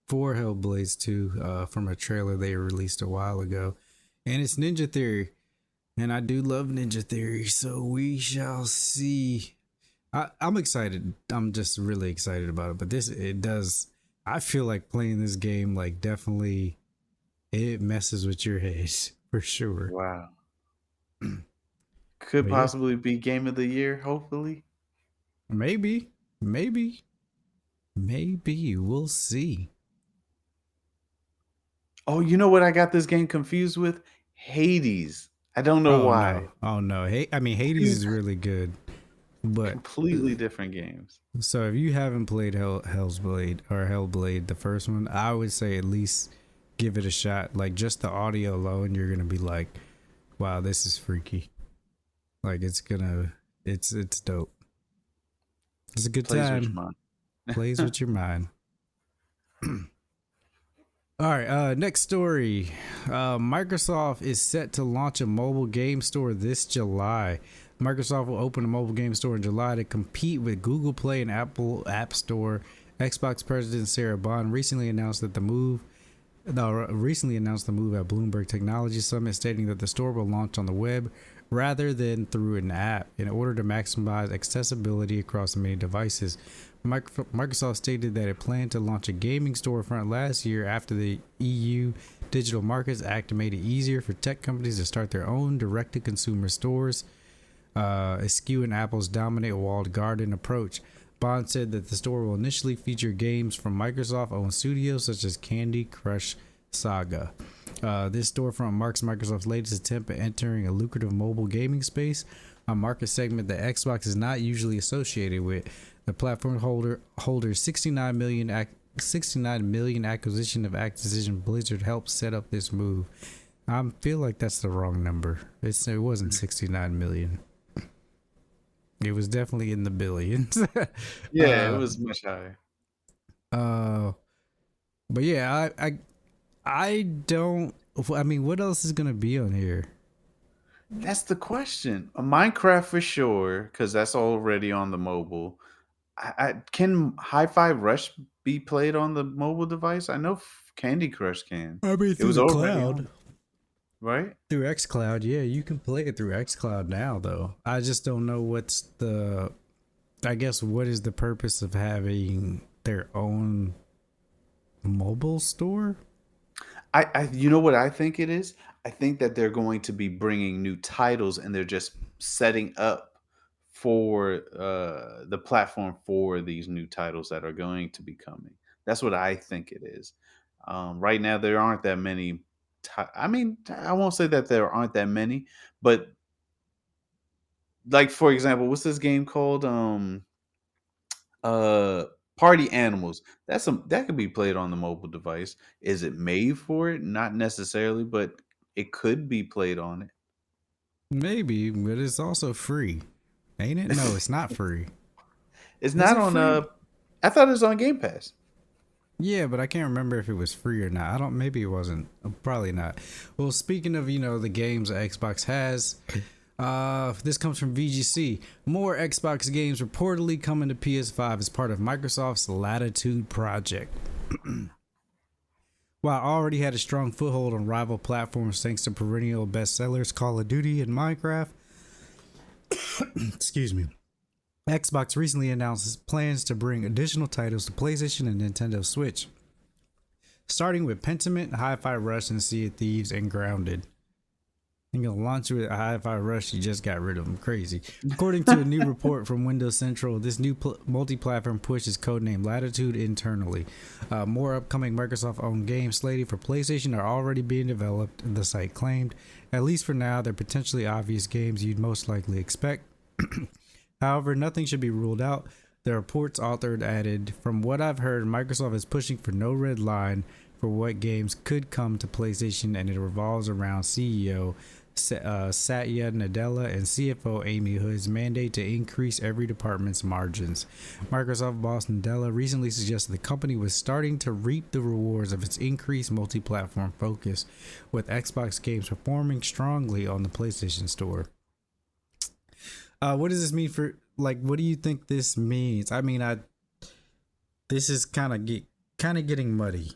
for Hellblades 2 from a trailer they released a while ago. And it's Ninja Theory. And I do love Ninja Theory, so we shall see. I'm excited. I'm just really excited about it. But it does. I feel like playing this game, like, definitely, it messes with your head for sure. Wow. Could But yeah, possibly be game of the year, hopefully. maybe, maybe, maybe we'll see. Oh, you know what I got this game confused with? Hades. I don't know Oh no, why. oh no. Hey, I mean, Hades 2 is really good, but completely different games. so if you haven't played Hellblade or Hellblade, the first one, I would say at least give it a shot. Like just the audio alone, you're gonna be like, "Wow, this is freaky." Like it's dope. It's a good Plays with your time. mind. Plays with your mind. All right, next story. Microsoft is set to launch a mobile game store this July. Microsoft will open a mobile game store in July to compete with Google Play and Apple App Store. Xbox President Sarah Bond recently announced the move at Bloomberg Technology Summit, stating that the store will launch on the web rather than through an app in order to maximize accessibility across many devices. Microsoft stated that it planned to launch a gaming storefront last year after the EU Digital Markets Act made it easier for tech companies to start their own direct-to-consumer stores, eschewing Apple's dominant walled garden approach. Bond said that the store will initially feature games from Microsoft-owned studios such as Candy Crush Saga. This storefront marks Microsoft's latest attempt at entering a lucrative mobile gaming space, a market segment that Xbox is not usually associated with. The platform holder's 69 million acquisition of Activision Blizzard helped set up this move. I feel like that's the wrong number. It wasn't 69 million. It was definitely in the billions. Yeah, it was much higher. uh, but yeah, I don't. I mean, what else is gonna be on here? That's the question. Minecraft for sure, because that's already on the mobile. Can Hi-Fi Rush be played on the mobile device? I know Candy Crush can. I mean, It through was the already on, cloud. right? Through xCloud, yeah, you can play it through xCloud now, though. I just don't know what's the. I guess what is the purpose of having their own mobile store? You know what I think it is? I think that they're going to be bringing new titles, and they're just setting up for the platform for these new titles that are going to be coming. That's what I think it is. Right now, there aren't that many. I mean, I won't say that there aren't that many, but like for example, what's this game called? Uh, Party Animals. That could be played on the mobile device. Is it made for it? Not necessarily, but it could be played on Maybe, but it's also free, ain't it? No, it. it's not free. It's Is not it on free? I thought it was on Game Pass. Yeah, but I can't remember if it was free or not. I don't. Maybe it wasn't. Probably not. Well, speaking of the games that Xbox has, this comes from VGC. More Xbox games reportedly coming to PS5 as part of Microsoft's Latitude project. While it already had a strong foothold on rival platforms thanks to perennial bestsellers Call of Duty and Minecraft, excuse me, Xbox recently announced plans to bring additional titles to PlayStation and Nintendo Switch, starting with Pentiment, Hi-Fi Rush, and Sea of Thieves, and Grounded. You're gonna launch with a Hi-Fi Rush, you just got rid of them. Crazy. According to a new report from Windows Central, this new multi-platform push is codenamed Latitude internally. More upcoming Microsoft-owned games slated for PlayStation are already being developed, the site claimed. At least for now, they're potentially obvious games you'd most likely expect. However, nothing should be ruled out. The report's author added, "From what I've heard, Microsoft is pushing for no red line for what games could come to PlayStation, and it revolves around CEO Satya Nadella and CFO Amy Hood's mandate to increase every department's margins." Microsoft boss Nadella recently suggested the company was starting to reap the rewards of its increased multi-platform focus, with Xbox games performing strongly on the PlayStation Store. What does this mean for, like, what do you think this means? I mean, this is kind of getting muddy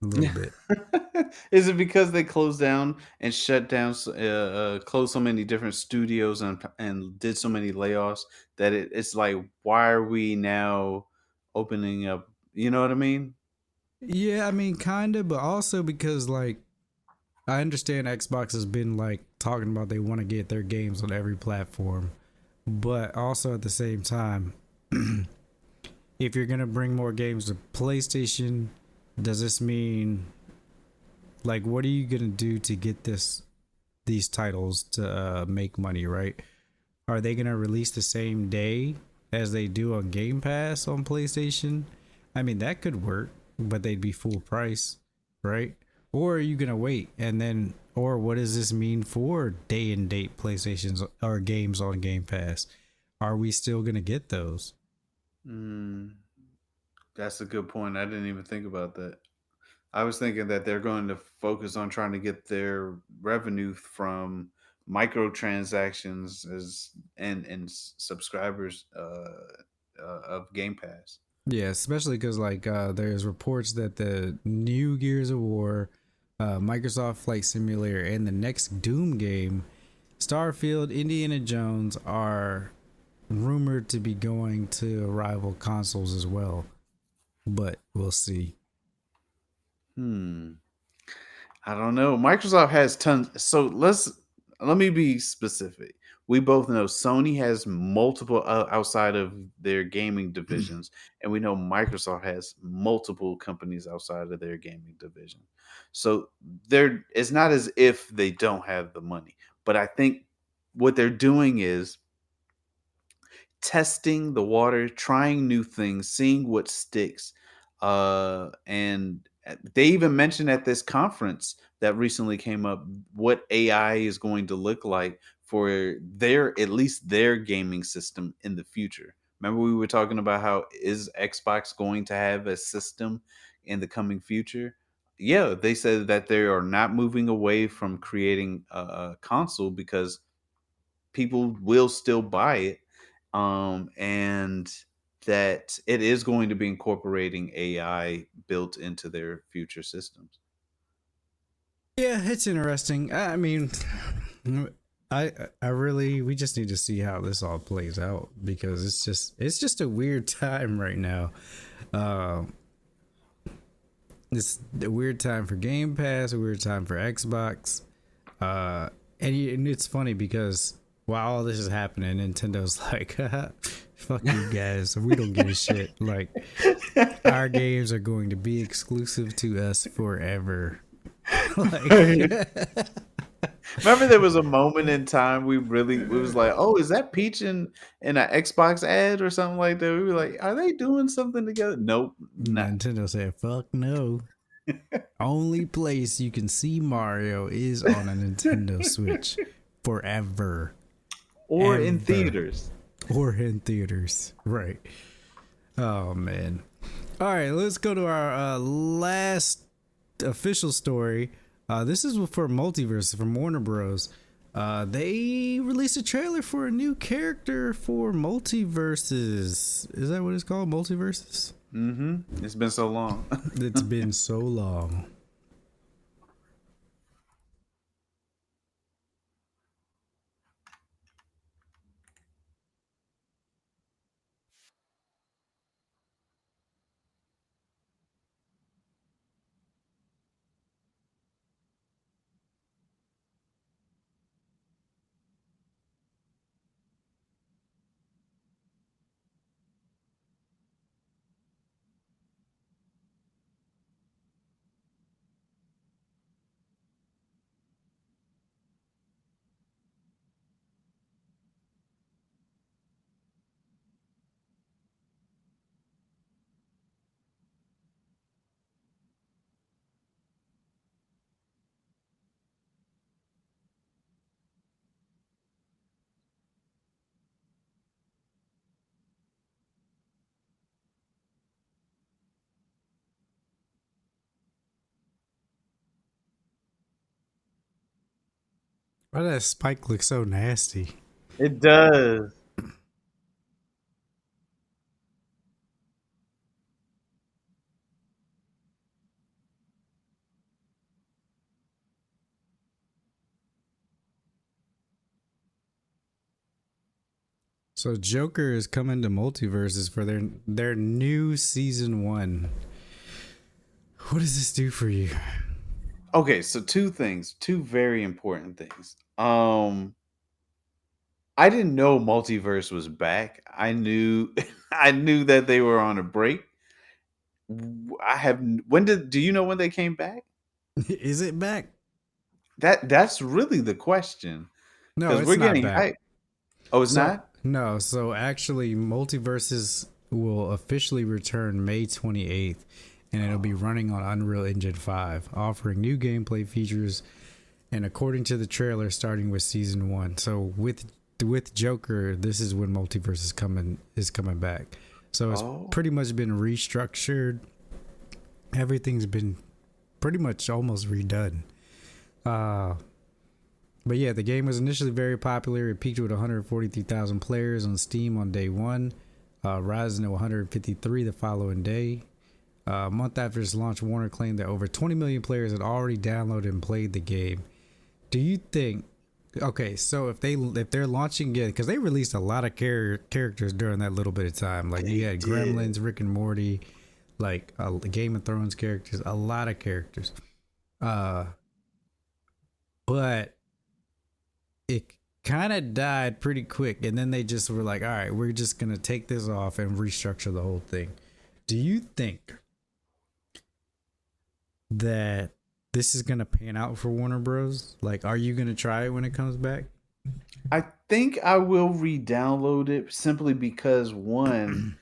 a little bit. Is it because they closed down and shut down, closed so many different studios and did so many layoffs that it's like, why are we now opening up? You know what I mean? Yeah, I mean, kind of, but also because, like, I understand Xbox has been, like, talking about they want to get their games on every platform, but also at the same time, if you're gonna bring more games to PlayStation, does this mean, like, what are you gonna do to get these titles to make money, right? Are they gonna release the same day as they do on Game Pass on PlayStation? I mean, that could work, but they'd be full price, right? Or are you gonna wait and then, or what does this mean for day and date PlayStations or games on Game Pass? Are we still gonna get those? Mm, that's a good point. I didn't even think about that. I was thinking that they're going to focus on trying to get their revenue from microtransactions and subscribers of Game Pass. Yeah, especially because, like, there's reports that the new Gears of War, Microsoft Flight Simulator, and the next Doom game, Starfield, Indiana Jones, are rumored to be going to rival consoles as well. But we'll see. Hmm. I don't know. Microsoft has tons. So let me be specific. We both know Sony has multiple outside of their gaming divisions, and we know Microsoft has multiple companies outside of their gaming division. So there, it's not as if they don't have the money, but I think what they're doing is testing the water, trying new things, seeing what sticks. And they even mentioned at this conference that recently came up what AI is going to look like for their, at least their gaming system in the future. Remember, we were talking about how is Xbox going to have a system in the coming future? Yeah, they said that they are not moving away from creating a console because people will still buy it, and that it is going to be incorporating AI built into their future systems. Yeah, it's interesting. I mean, I really, we just need to see how this all plays out because it's just a weird time right now. Uh, it's a weird time for Game Pass, a weird time for Xbox. Uh, and it's funny because while all this is happening, Nintendo's like, "Fuck you guys, we don't give a shit." Like our games are going to be exclusive to us forever. Right. Like, Remember, there was a moment in time we was like, "Oh, is that Peach in an Xbox ad or something like that?" We were like, "Are they doing something together?" Nope, not. Nintendo said, "Fuck no." Only place you can see Mario is on a Nintendo Switch forever, Or in ever, theaters. or in theaters. Right. Oh man. All right, let's go to our last official story. This is for MultiVersus from Warner Bros. They released a trailer for a new character for MultiVersus. Is that what it's called? MultiVersus? Mm-hmm. It's been so long. It's been so long. Why does Spike look so nasty? It does. So Joker is coming to MultiVersus for their new season one. What does this do for you? Okay, so two things, two very important things. I didn't know Multiverse was back. I knew I knew that they were on a break. I have when did do you know when they came back? Is it back? That's really the question No, because it's we're not getting back. hype. Oh, it's So not? no, so actually, Multiverses will officially return May 28th, and it'll be running on Unreal Engine 5, offering new gameplay features. And according to the trailer, starting with season one. So with Joker, this is when Multiverse is coming back. So it's Oh. pretty much been restructured. Everything's been pretty much almost redone. Uh, But yeah, the game was initially very popular. It peaked with 143,000 players on Steam on day one, rising to 153 the following day. A month after its launch, Warner claimed that over 20 million players had already downloaded and played the game. Do you think? Okay, so if they're launching it, because they released a lot of characters during that little bit of time, like you They had did. Gremlins, Rick and Morty, like Game of Thrones characters, a lot of characters. Uh, but it kind of died pretty quick, and then they just were like, all right, we're just gonna take this off and restructure the whole thing. Do you think that this is gonna pan out for Warner Bros? Like, are you gonna try it when it comes back? I think I will re-download it simply because one,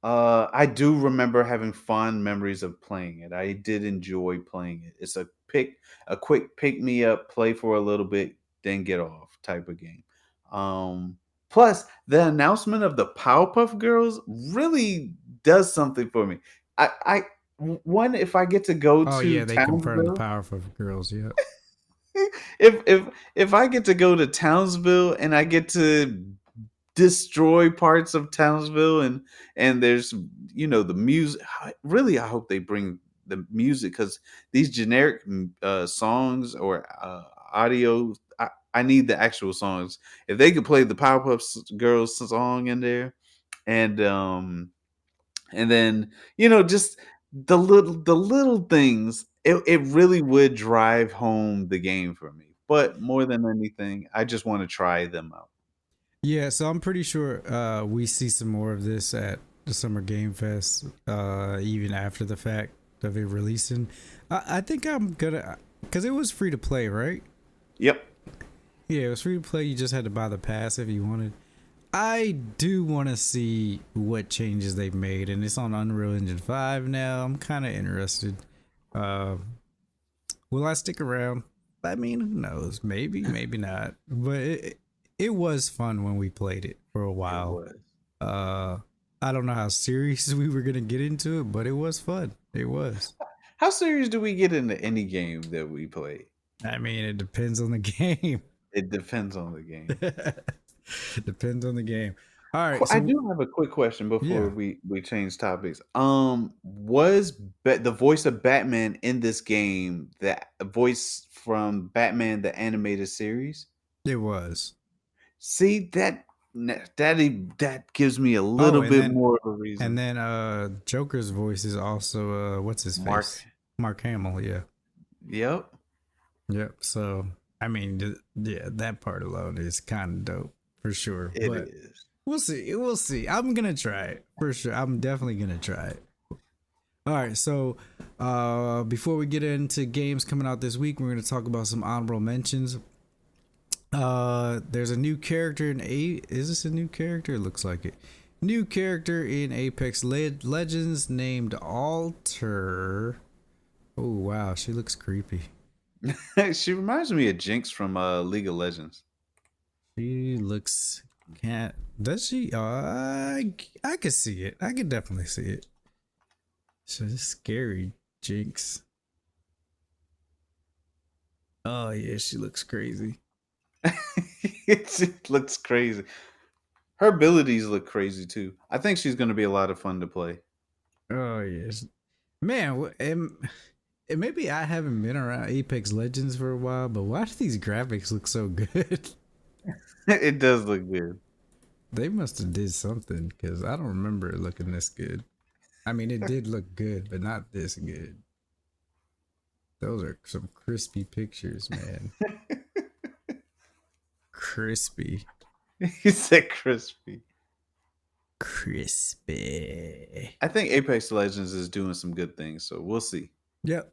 I do remember having fond memories of playing it. I did enjoy playing it. It's a quick pick me up, play for a little bit, then get off type of game. Um, Plus the announcement of the Powerpuff Girls really does something for me. I one if I get to go Oh to yeah, they confirmed the Townsville, Powerful Girls. Yep. if I get to go to Townsville and I get to destroy parts of Townsville and there's the music. Really, I hope they bring the music because these generic songs or audio. I need the actual songs. If they could play the Powerpuff Girls song in there, and and then just the little things, it really would drive home the game for me. But more than anything, I just want to try them out. Yeah, so I'm pretty sure we see some more of this at the Summer Game Fest, even after the fact of it releasing. I think I'm gonna, because it was free to play, right? Yep. Yeah, it was free to play. You just had to buy the pass if you wanted. I do want to see what changes they've made, and it's on Unreal Engine 5 now. I'm kind of interested. Uh, will I stick around? I mean, who knows? Maybe, maybe not. But it was fun when we played it for a It while. was. I don't know how serious we were gonna get into it, but it was fun. It was. How serious do we get into any game that we play? I mean, it depends on the game. It depends on the game. Depends on the game. All right, I so do have a quick question before yeah, we change topics. Was the voice of Batman in this game the voice from Batman the animated series? it was. See that gives me a Oh, little bit more of a and reason. then Joker's voice is also what's his Mark. face? Mark Hamill, yeah. Yep. Yep. So I mean, yeah, that part alone is kind of dope for sure. It But is. we'll see. We'll see. I'm gonna try it for sure. I'm definitely gonna try it. All right. So before we get into games coming out this week, we're gonna talk about some honorable mentions. There's a new character in Is this a new character? It looks like it. New character in Apex Legends named Alter. Oh wow, she looks creepy. She reminds me of Jinx from League of Legends. She looks can't does she? I could see it. I could definitely see it. She's scary, Jinx. Oh yeah, she looks crazy. It looks crazy. Her abilities look crazy too. I think she's going to be a lot of fun to play. Oh yes, man. And maybe I haven't been around Apex Legends for a while, but why do these graphics look so good? It does look good. They must have did something because I don't remember it looking this good. I mean, it did look good, but not this good. Those are some crispy pictures, man. Crispy. He said crispy. Crispy. I think Apex Legends is doing some good things, so we'll see. Yep.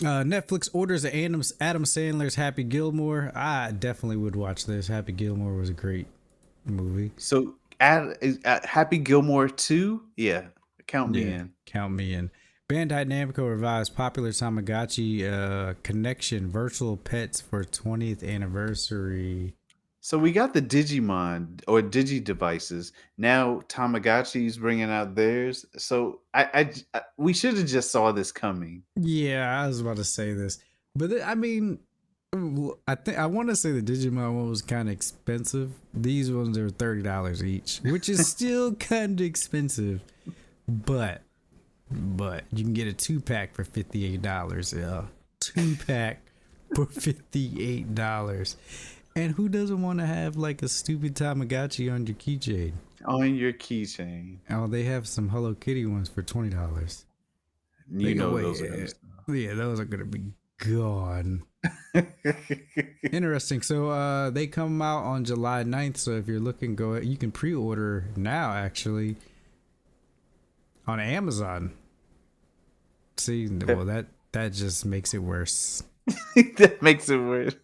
Netflix orders Adam Sandler's Happy Gilmore. I definitely would watch this. Happy Gilmore was a great movie. So at Happy Gilmore 2, yeah, count me Yeah, in. count me in. Bandai Namco revives popular Tamagotchi connection virtual pets for 20th anniversary. So we got the Digimon or Digi devices. Now Tamagotchi's bringing out theirs. So we should have just saw this coming. Yeah, I was about to say this, but I mean, I think I want to say the Digimon one was kind of expensive. These ones are $30 each, which is still kind of expensive, but you can get a 2-pack for $58. Yeah, 2-pack for $58. And who doesn't want to have like a stupid Tamagotchi on your keychain? On your keychain. Oh, they have some Hello Kitty ones for $20. You know those are gonna Yeah, those are gonna be gone. Interesting. So they come out on July 9th. So if you're looking, you can pre-order now actually on Amazon. See, well that just makes it worse. That makes it weird.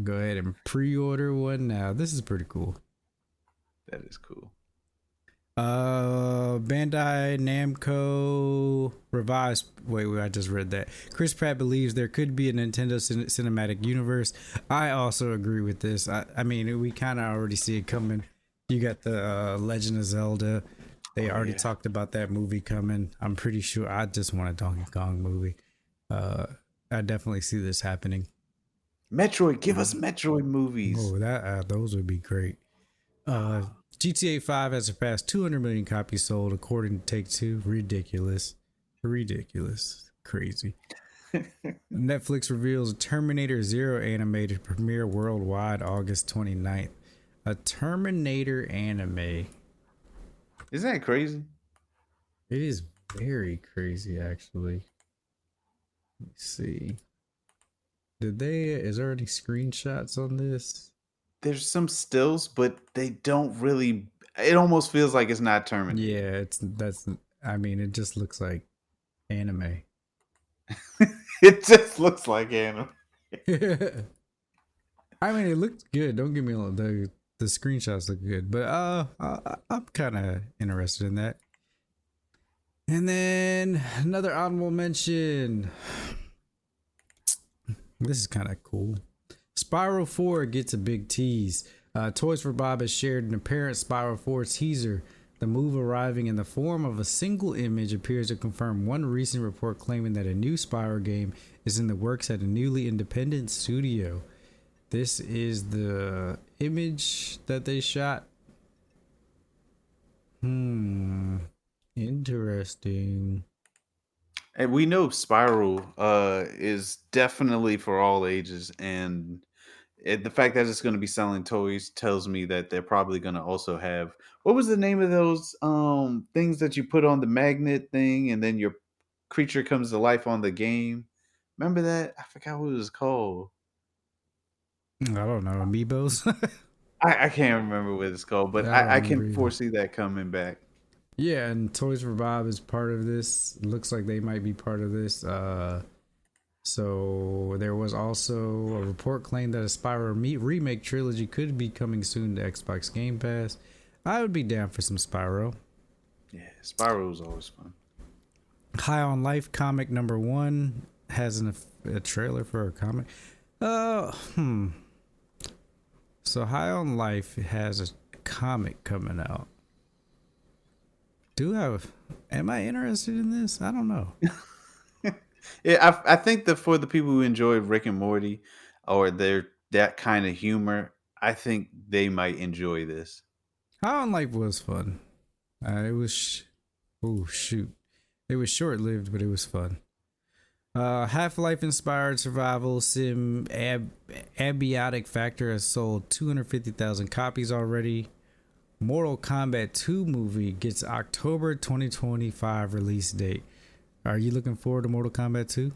Go ahead and pre-order one now. This is pretty cool. That is cool. Bandai Namco revised. Wait, I just read that. Chris Pratt believes there could be a Nintendo cinematic universe. I also agree with this. I mean, we kind of already see it coming. You got the Legend of Zelda. They already talked about that movie coming. I'm pretty sure. I just want a Donkey Kong movie. I definitely see this happening. Metroid, give us Metroid movies. Oh, those would be great. GTA 5 has surpassed 200 million copies sold, according to Take-Two. Ridiculous. Crazy. Netflix reveals Terminator Zero animated premiere worldwide August 29th. A Terminator anime. Isn't that crazy? It is very crazy, actually. Let me see. Is there any screenshots on this? There's some stills, but they don't really. It almost feels like it's not Terminator. Yeah, I mean, it just looks like anime. It just looks like anime. I mean, it looks good. Don't get me wrong. The screenshots look good, but I'm kind of interested in that. And then another honorable mention. This is kind of cool. Spyro 4 gets a big tease. Toys for Bob has shared an apparent Spyro 4 teaser. The move, arriving in the form of a single image, appears to confirm one recent report claiming that a new Spyro game is in the works at a newly independent studio. This is the image that they shot. Interesting. And we know Spiral is definitely for all ages, and the fact that it's going to be selling toys tells me that they're probably going to also have, what was the name of those things that you put on the magnet thing, and then your creature comes to life on the game? Remember that? I forgot what it was called. I don't know. Amiibos? I can't remember what it's called, but I don't I can remember either. foresee that coming back. Yeah, and Toys for Bob is part of this. Looks like they might be part of this. So there was also a report claimed that a Spyro remake trilogy could be coming soon to Xbox Game Pass. I would be down for some Spyro. Yeah, Spyro is always fun. High on Life comic #1 has a trailer for a comic. So High on Life has a comic coming out. Am I interested in this? I don't know. Yeah, I think that for the people who enjoy Rick and Morty or that kind of humor, I think they might enjoy this. High on Life was fun. It was, oh shoot, it was short lived, but it was fun. Half-Life inspired survival sim Abiotic Factor has sold 250,000 copies already. Mortal Kombat 2 movie gets October 2025 release date. Are you looking forward to Mortal Kombat 2?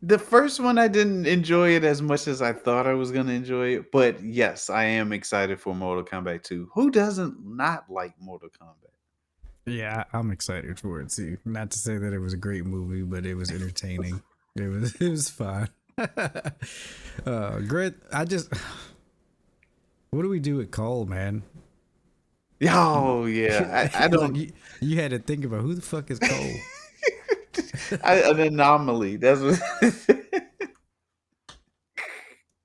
The first one, I didn't enjoy it as much as I thought I was going to enjoy it, but yes, I am excited for Mortal Kombat 2. Who doesn't not like Mortal Kombat? Yeah, I'm excited for it too. Not to say that it was a great movie, but it was entertaining. It was fun. Grit, what do we do with Cole, man? Oh yeah, I don't. You had to think about who the fuck is Cole. An anomaly. That's what.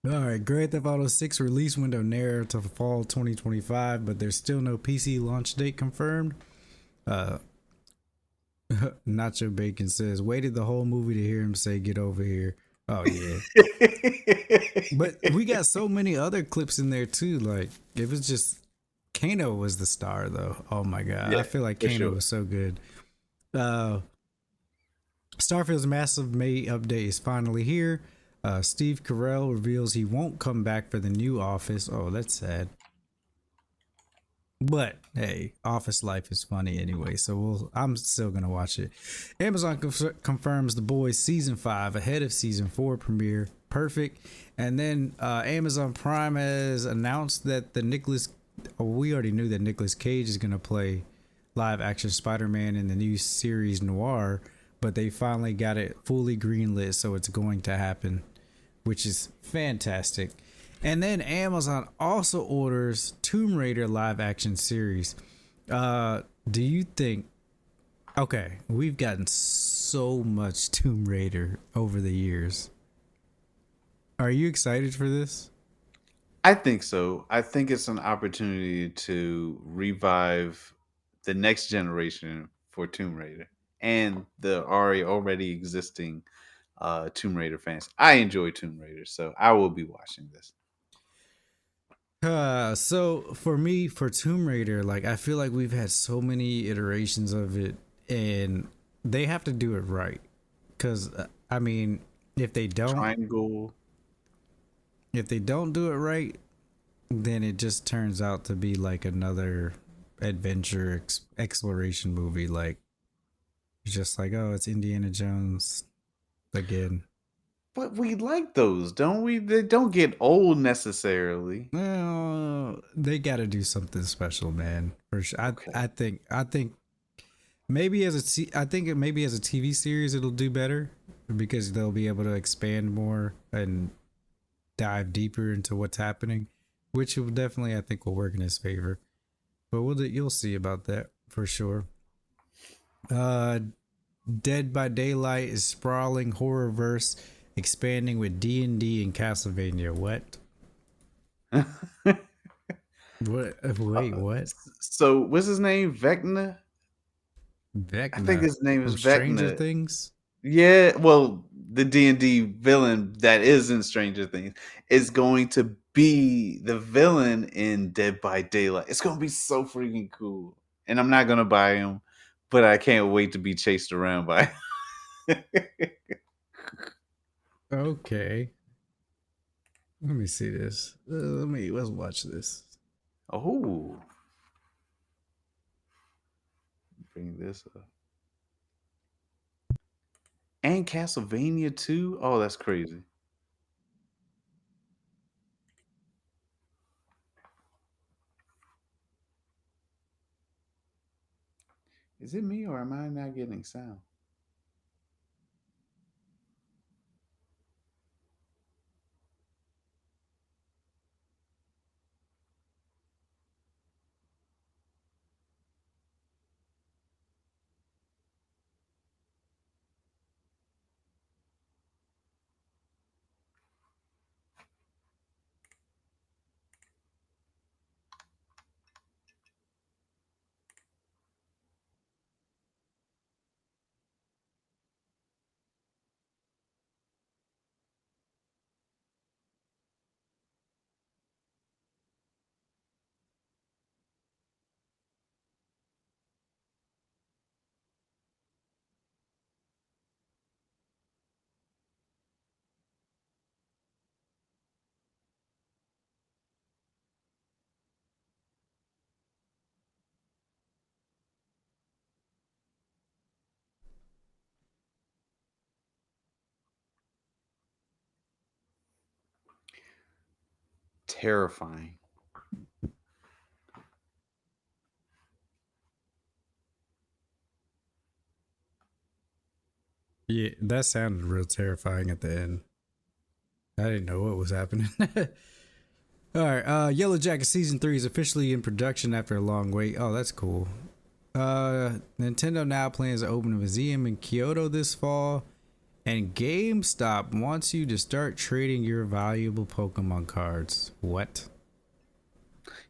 All right, Grand Theft Auto 6 release window narrowed to fall 2025, but there's still no PC launch date confirmed. Nacho Bacon says, waited the whole movie to hear him say, get over here. Oh, yeah. But we got so many other clips in there, too. Like, it was just... Kano was the star, though. Oh, my God. Yeah, I feel like Kano was so good. Starfield's massive May update is finally here. Steve Carell reveals he won't come back for the new Office. Oh, that's sad. But hey, Office life is funny anyway, so I'm still gonna watch it. Amazon confirms The Boys season 5 ahead of season 4 premiere. Perfect. And then Amazon Prime has announced that we already knew that Nicolas Cage is gonna play live action Spider-Man in the new series Noir, but they finally got it fully greenlit, so it's going to happen, which is fantastic. And then Amazon also orders Tomb Raider live action series. Do you think... Okay, we've gotten so much Tomb Raider over the years. Are you excited for this? I think so. I think it's an opportunity to revive the next generation for Tomb Raider and the already existing Tomb Raider fans. I enjoy Tomb Raider, so I will be watching this. So for me, for Tomb Raider, like I feel like we've had so many iterations of it, and they have to do it right. Because I mean, if they don't do it right, then it just turns out to be like another adventure exploration movie. Like, just like, oh, it's Indiana Jones again. But we like those, don't we? They don't get old necessarily. Well, they got to do something special, man. For sure. Okay. I think maybe I think maybe as a TV series it'll do better because they'll be able to expand more and dive deeper into what's happening, which will definitely I think will work in his favor. But you'll see about that for sure. Uh, Dead by Daylight is sprawling horror verse expanding with D&D and Castlevania. What? What? Wait, what? So what's his name? Vecna? I think Vecna his name is from Stranger Vecna. Things. Yeah, well, the D&D villain that is in Stranger Things is going to be the villain in Dead by Daylight. It's going to be so freaking cool. And I'm not going to buy him, but I can't wait to be chased around by him. Okay, let me see this. Let's watch this. Oh, bring this up. And Castlevania too? Oh, that's crazy. Is it me or am I not getting sound? Terrifying. Yeah, that sounded real terrifying at the end. I didn't know what was happening. All right, Yellow Jacket season 3 is officially in production after a long wait. Oh, that's cool. Nintendo now plans to open a museum in Kyoto this fall, and GameStop wants you to start trading your valuable Pokemon cards. What?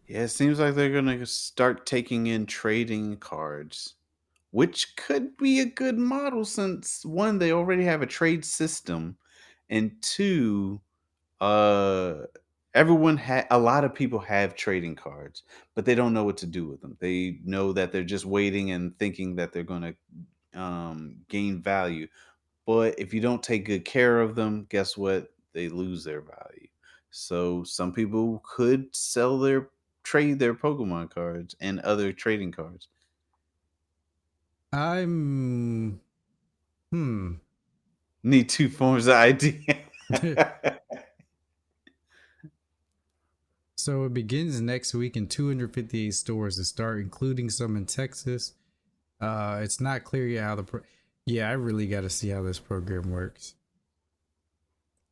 Yeah, it seems like they're gonna start taking in trading cards, which could be a good model since one, they already have a trade system, and two, uh, a lot of people have trading cards, but they don't know what to do with them. They know that they're just waiting and thinking that they're gonna gain value, but if you don't take good care of them, guess what? They lose their value. So some people could trade their Pokemon cards and other trading cards. I'm. Hmm. Need two forms of ID. So it begins next week in 258 stores to start, including some in Texas. It's not clear yet how yeah, I really got to see how this program works.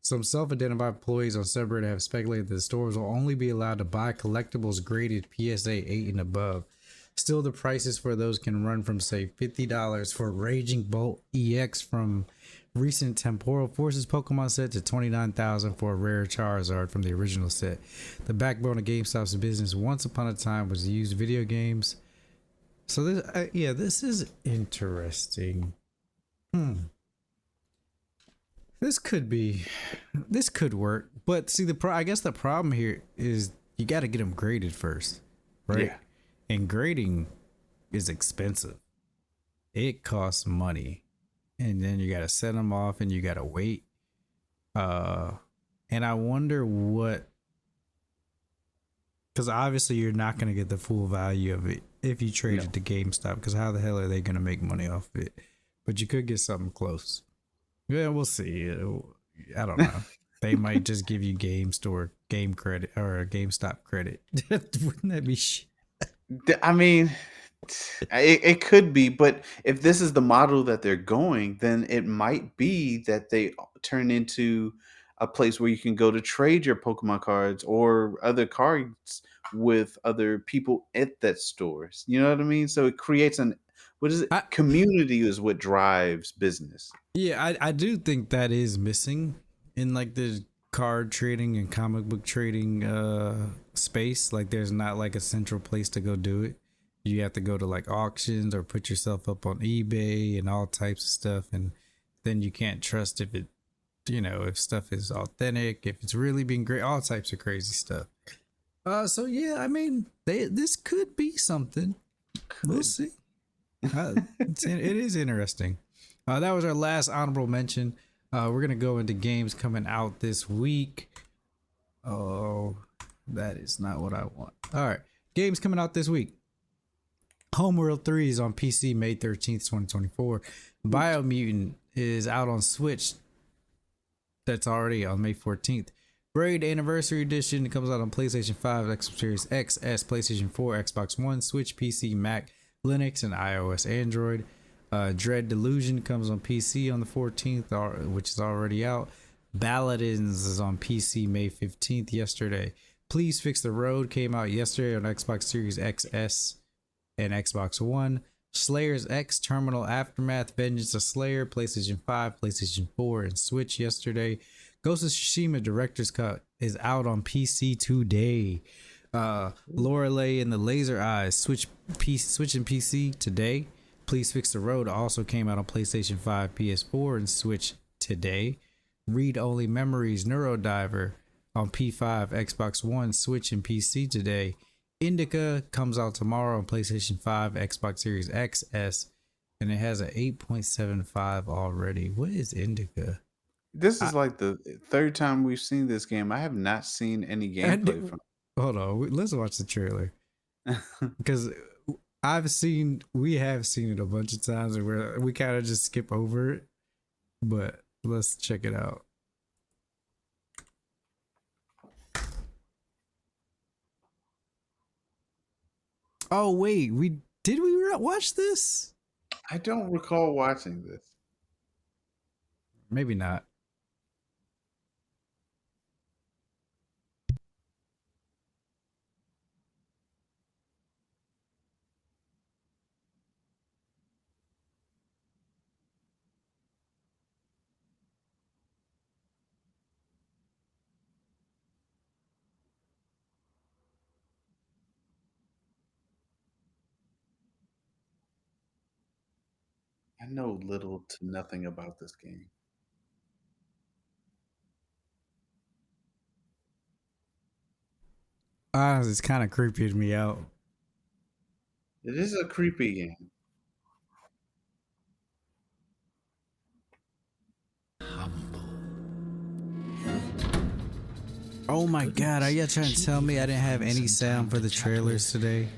Some self-identified employees on subreddit have speculated that the stores will only be allowed to buy collectibles graded PSA 8 and above. Still, the prices for those can run from, say, $50 for Raging Bolt EX from recent Temporal Forces Pokemon set to $29,000 for a rare Charizard from the original set. The backbone of GameStop's business once upon a time was used video games. So this, yeah, this is interesting. This could work, but see I guess the problem here is you got to get them graded first, right? Yeah. And grading is expensive. It costs money, and then you got to send them off, and you got to wait. And I wonder because obviously you're not going to get the full value of it if you trade it to GameStop. Because how the hell are they going to make money off of it? But you could get something close. Yeah, we'll see. I don't know. They might just give you game store game credit or a GameStop credit. Wouldn't that be shit? I mean, it could be, but if this is the model that they're going, then it might be that they turn into a place where you can go to trade your Pokemon cards or other cards with other people at that stores. You know what I mean? So it creates an what is it? I, Community is what drives business. yeah, I do think that is missing in like the card trading and comic book trading space. Like there's not like a central place to go do it. You have to go to like auctions or put yourself up on eBay and all types of stuff, and then you can't trust if it, if stuff is authentic, if it's really being great, all types of crazy stuff. So yeah, I mean, this could be something. We'll see. It is interesting. That was our last honorable mention. We're gonna go into games coming out this week. Oh, that is not what I want. All right, games coming out this week. Homeworld 3 is on PC May 13th, 2024. Biomutant is out on Switch. That's already on May 14th. Braid Anniversary Edition comes out on PlayStation 5, Xbox Series X, S, PlayStation 4, Xbox One, Switch, PC, Mac, Linux, and iOS, Android. Dread Delusion comes on PC on the 14th, which is already out. Paladins is on PC May 15th, yesterday. Please Fix the Road came out yesterday on Xbox Series XS and Xbox One. Slayers X Terminal Aftermath Vengeance of Slayer, PlayStation 5, PlayStation 4, and Switch yesterday. Ghost of Tsushima Director's Cut is out on PC today. Lorelei and the Laser Eyes Switch and PC today. Please Fix the Road also came out on PlayStation 5, PS4, and Switch today. Read Only Memories Neurodiver on P5, Xbox One, Switch, and PC today. Indica comes out tomorrow on PlayStation 5, Xbox Series X, S, and it has an 8.75 already. What is Indica? This is like the third time we've seen this game. I have not seen any gameplay from Hold on, let's watch the trailer it. because we have seen it a bunch of times, and we kind of just skip over it. But let's check it out. Oh wait, did we watch this? I don't recall watching this. Maybe not. I know little to nothing about this game. It's kind of creeping me out. It is a creepy game. Oh my god, are you trying to tell me I didn't have any sound for the trailers today?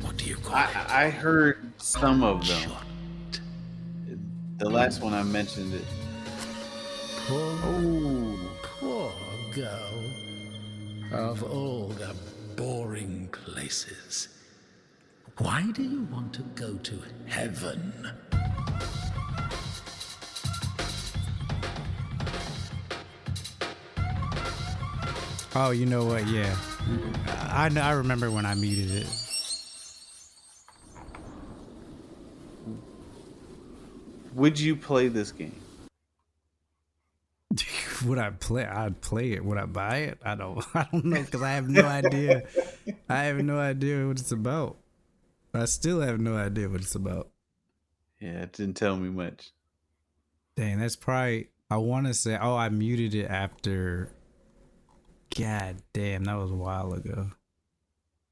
What do you call I heard some of them. The last one I mentioned it. Poor girl. Of all the boring places, why do you want to go to heaven? Oh, you know what? Yeah, I remember when I muted it. Would you play this game? Would I play? I'd play it. Would I buy it? I don't know because I have no idea. I have no idea what it's about. I still have no idea what it's about. Yeah, it didn't tell me much. Dang, that's probably. I want to say. Oh, I muted it after. God damn, that was a while ago.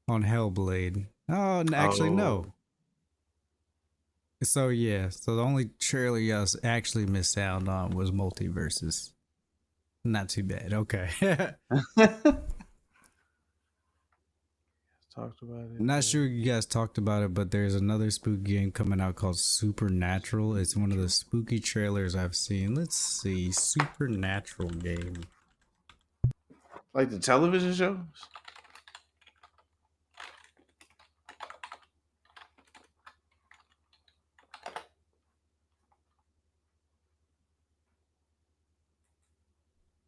On Hellblade. Oh, actually, no. So yeah, so the only trailer y'all actually missed out on was MultiVersus. Not too bad. Okay. So talked about it. Not sure you guys talked about it, but there's another spooky game coming out called Supernatural. It's one of the spooky trailers I've seen. Let's see, Supernatural game. Like the television shows?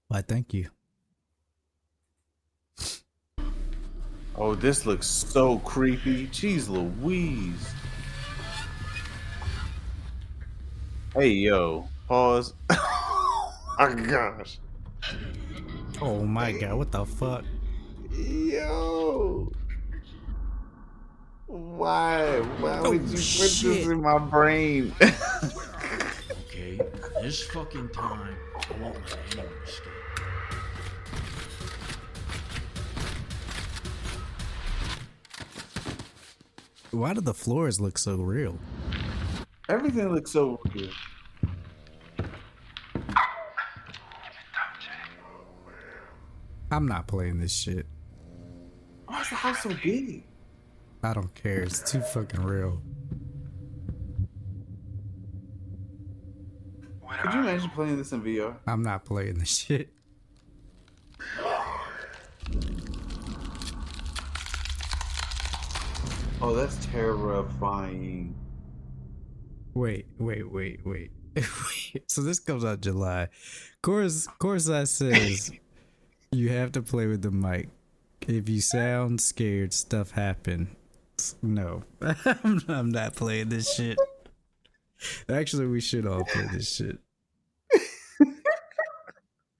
Why, thank you. Oh, this looks so creepy. Jeez Louise. Hey, yo. Pause. Oh, my gosh. Oh my god, what the fuck? Yo. Why would you put shit. this in my brain? Okay, this fucking time, I won't let anyone escape. Why do the floors look so real? Everything looks so real. I'm not playing this shit. Why is the house so big? I don't care. It's too fucking real. Could you imagine playing this in VR? I'm not playing this shit. Oh, that's terrifying. Wait. So this comes out July. Course I says you have to play with the mic. If you sound scared, stuff happens. No, I'm not playing this shit. Actually, we should all play this shit.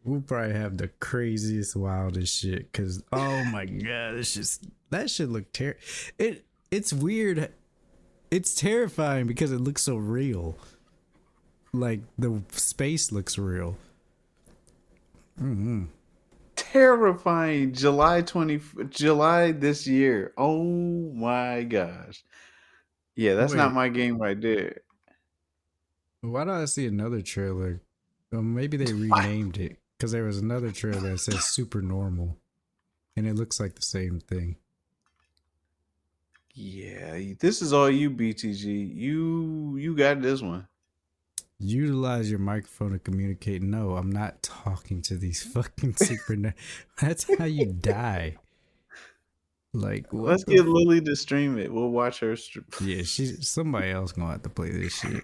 We'll probably have the craziest, wildest shit. Cause oh my god, that shit look It's weird. It's terrifying because it looks so real. Like the space looks real. Mm-hmm. Terrifying. July this year. Oh my gosh. Yeah, that's not Wait. my game right there. Why do I see another trailer? Maybe they renamed it because there was another trailer that says Super Normal, and it looks like the same thing. Yeah, this is all you, BTG. You got this one. Utilize your microphone to communicate. No, I'm not talking to these fucking super. That's how you die. Like, what Let's get Lily to stream it. We'll watch her stream. Yeah, somebody else gonna have to play this shit.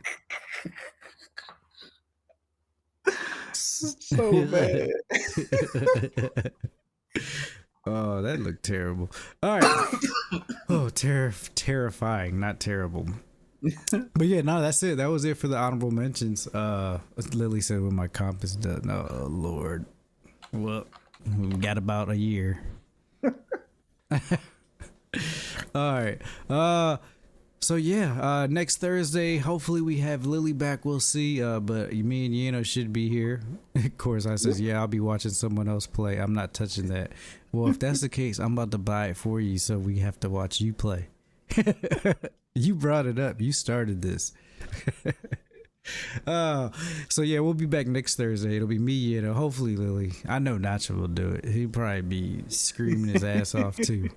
So bad. Oh, that looked terrible. All right. Oh, terrifying, not terrible. But yeah, no, that's it. That was it for the honorable mentions. Lily said when my comp is done. Oh Lord. Well, we got about a year. All right. So yeah, next Thursday, hopefully we have Lily back. We'll see. But me and Yano should be here. Of course, I says, yeah, I'll be watching someone else play. I'm not touching that. Well, if that's the case, I'm about to buy it for you, so we have to watch you play. You brought it up. You started this. So yeah, we'll be back next Thursday. It'll be me, hopefully Lily. I know Nacho will do it. He'll probably be screaming his ass off too.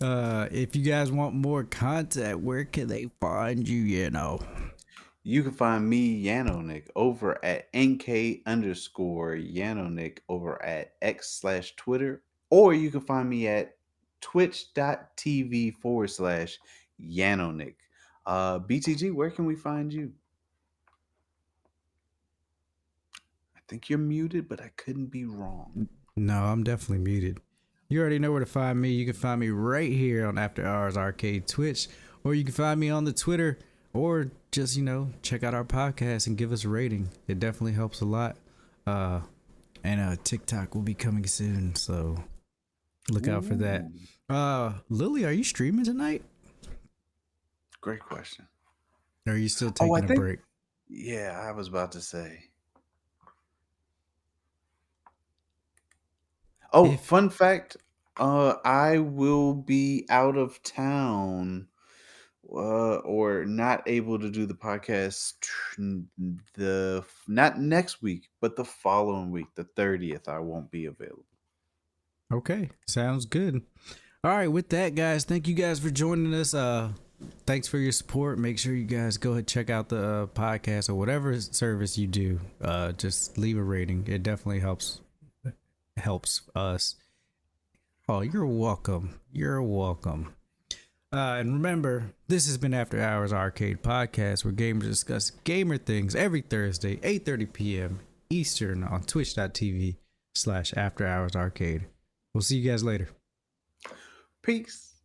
If you guys want more content, where can they find you, You can find me, Yanonick, over at NK_Yanonick over at X/Twitter, or you can find me at twitch.tv/Yanonick. BTG, where can we find you? I think you're muted, but I couldn't be wrong. No, I'm definitely muted. You already know where to find me. You can find me right here on After Hours Arcade Twitch, or you can find me on the Twitter, or just, check out our podcast and give us a rating. It definitely helps a lot. And TikTok will be coming soon, so look out for that. Lily, are you streaming tonight? Great question. Or are you still taking a break? Yeah, I was about to say. Oh, fun fact. I will be out of town or not able to do the podcast not next week, but the following week, the 30th, I won't be available. Okay, sounds good. All right, with that, guys, thank you guys for joining us. Thanks for your support. Make sure you guys go ahead and check out the podcast or whatever service you do. Just leave a rating. It definitely helps us. Oh, you're welcome. You're welcome. And remember, this has been After Hours Arcade Podcast, where gamers discuss gamer things every Thursday, 8:30 p.m. Eastern on twitch.tv/afterhoursarcade. We'll see you guys later. Peace.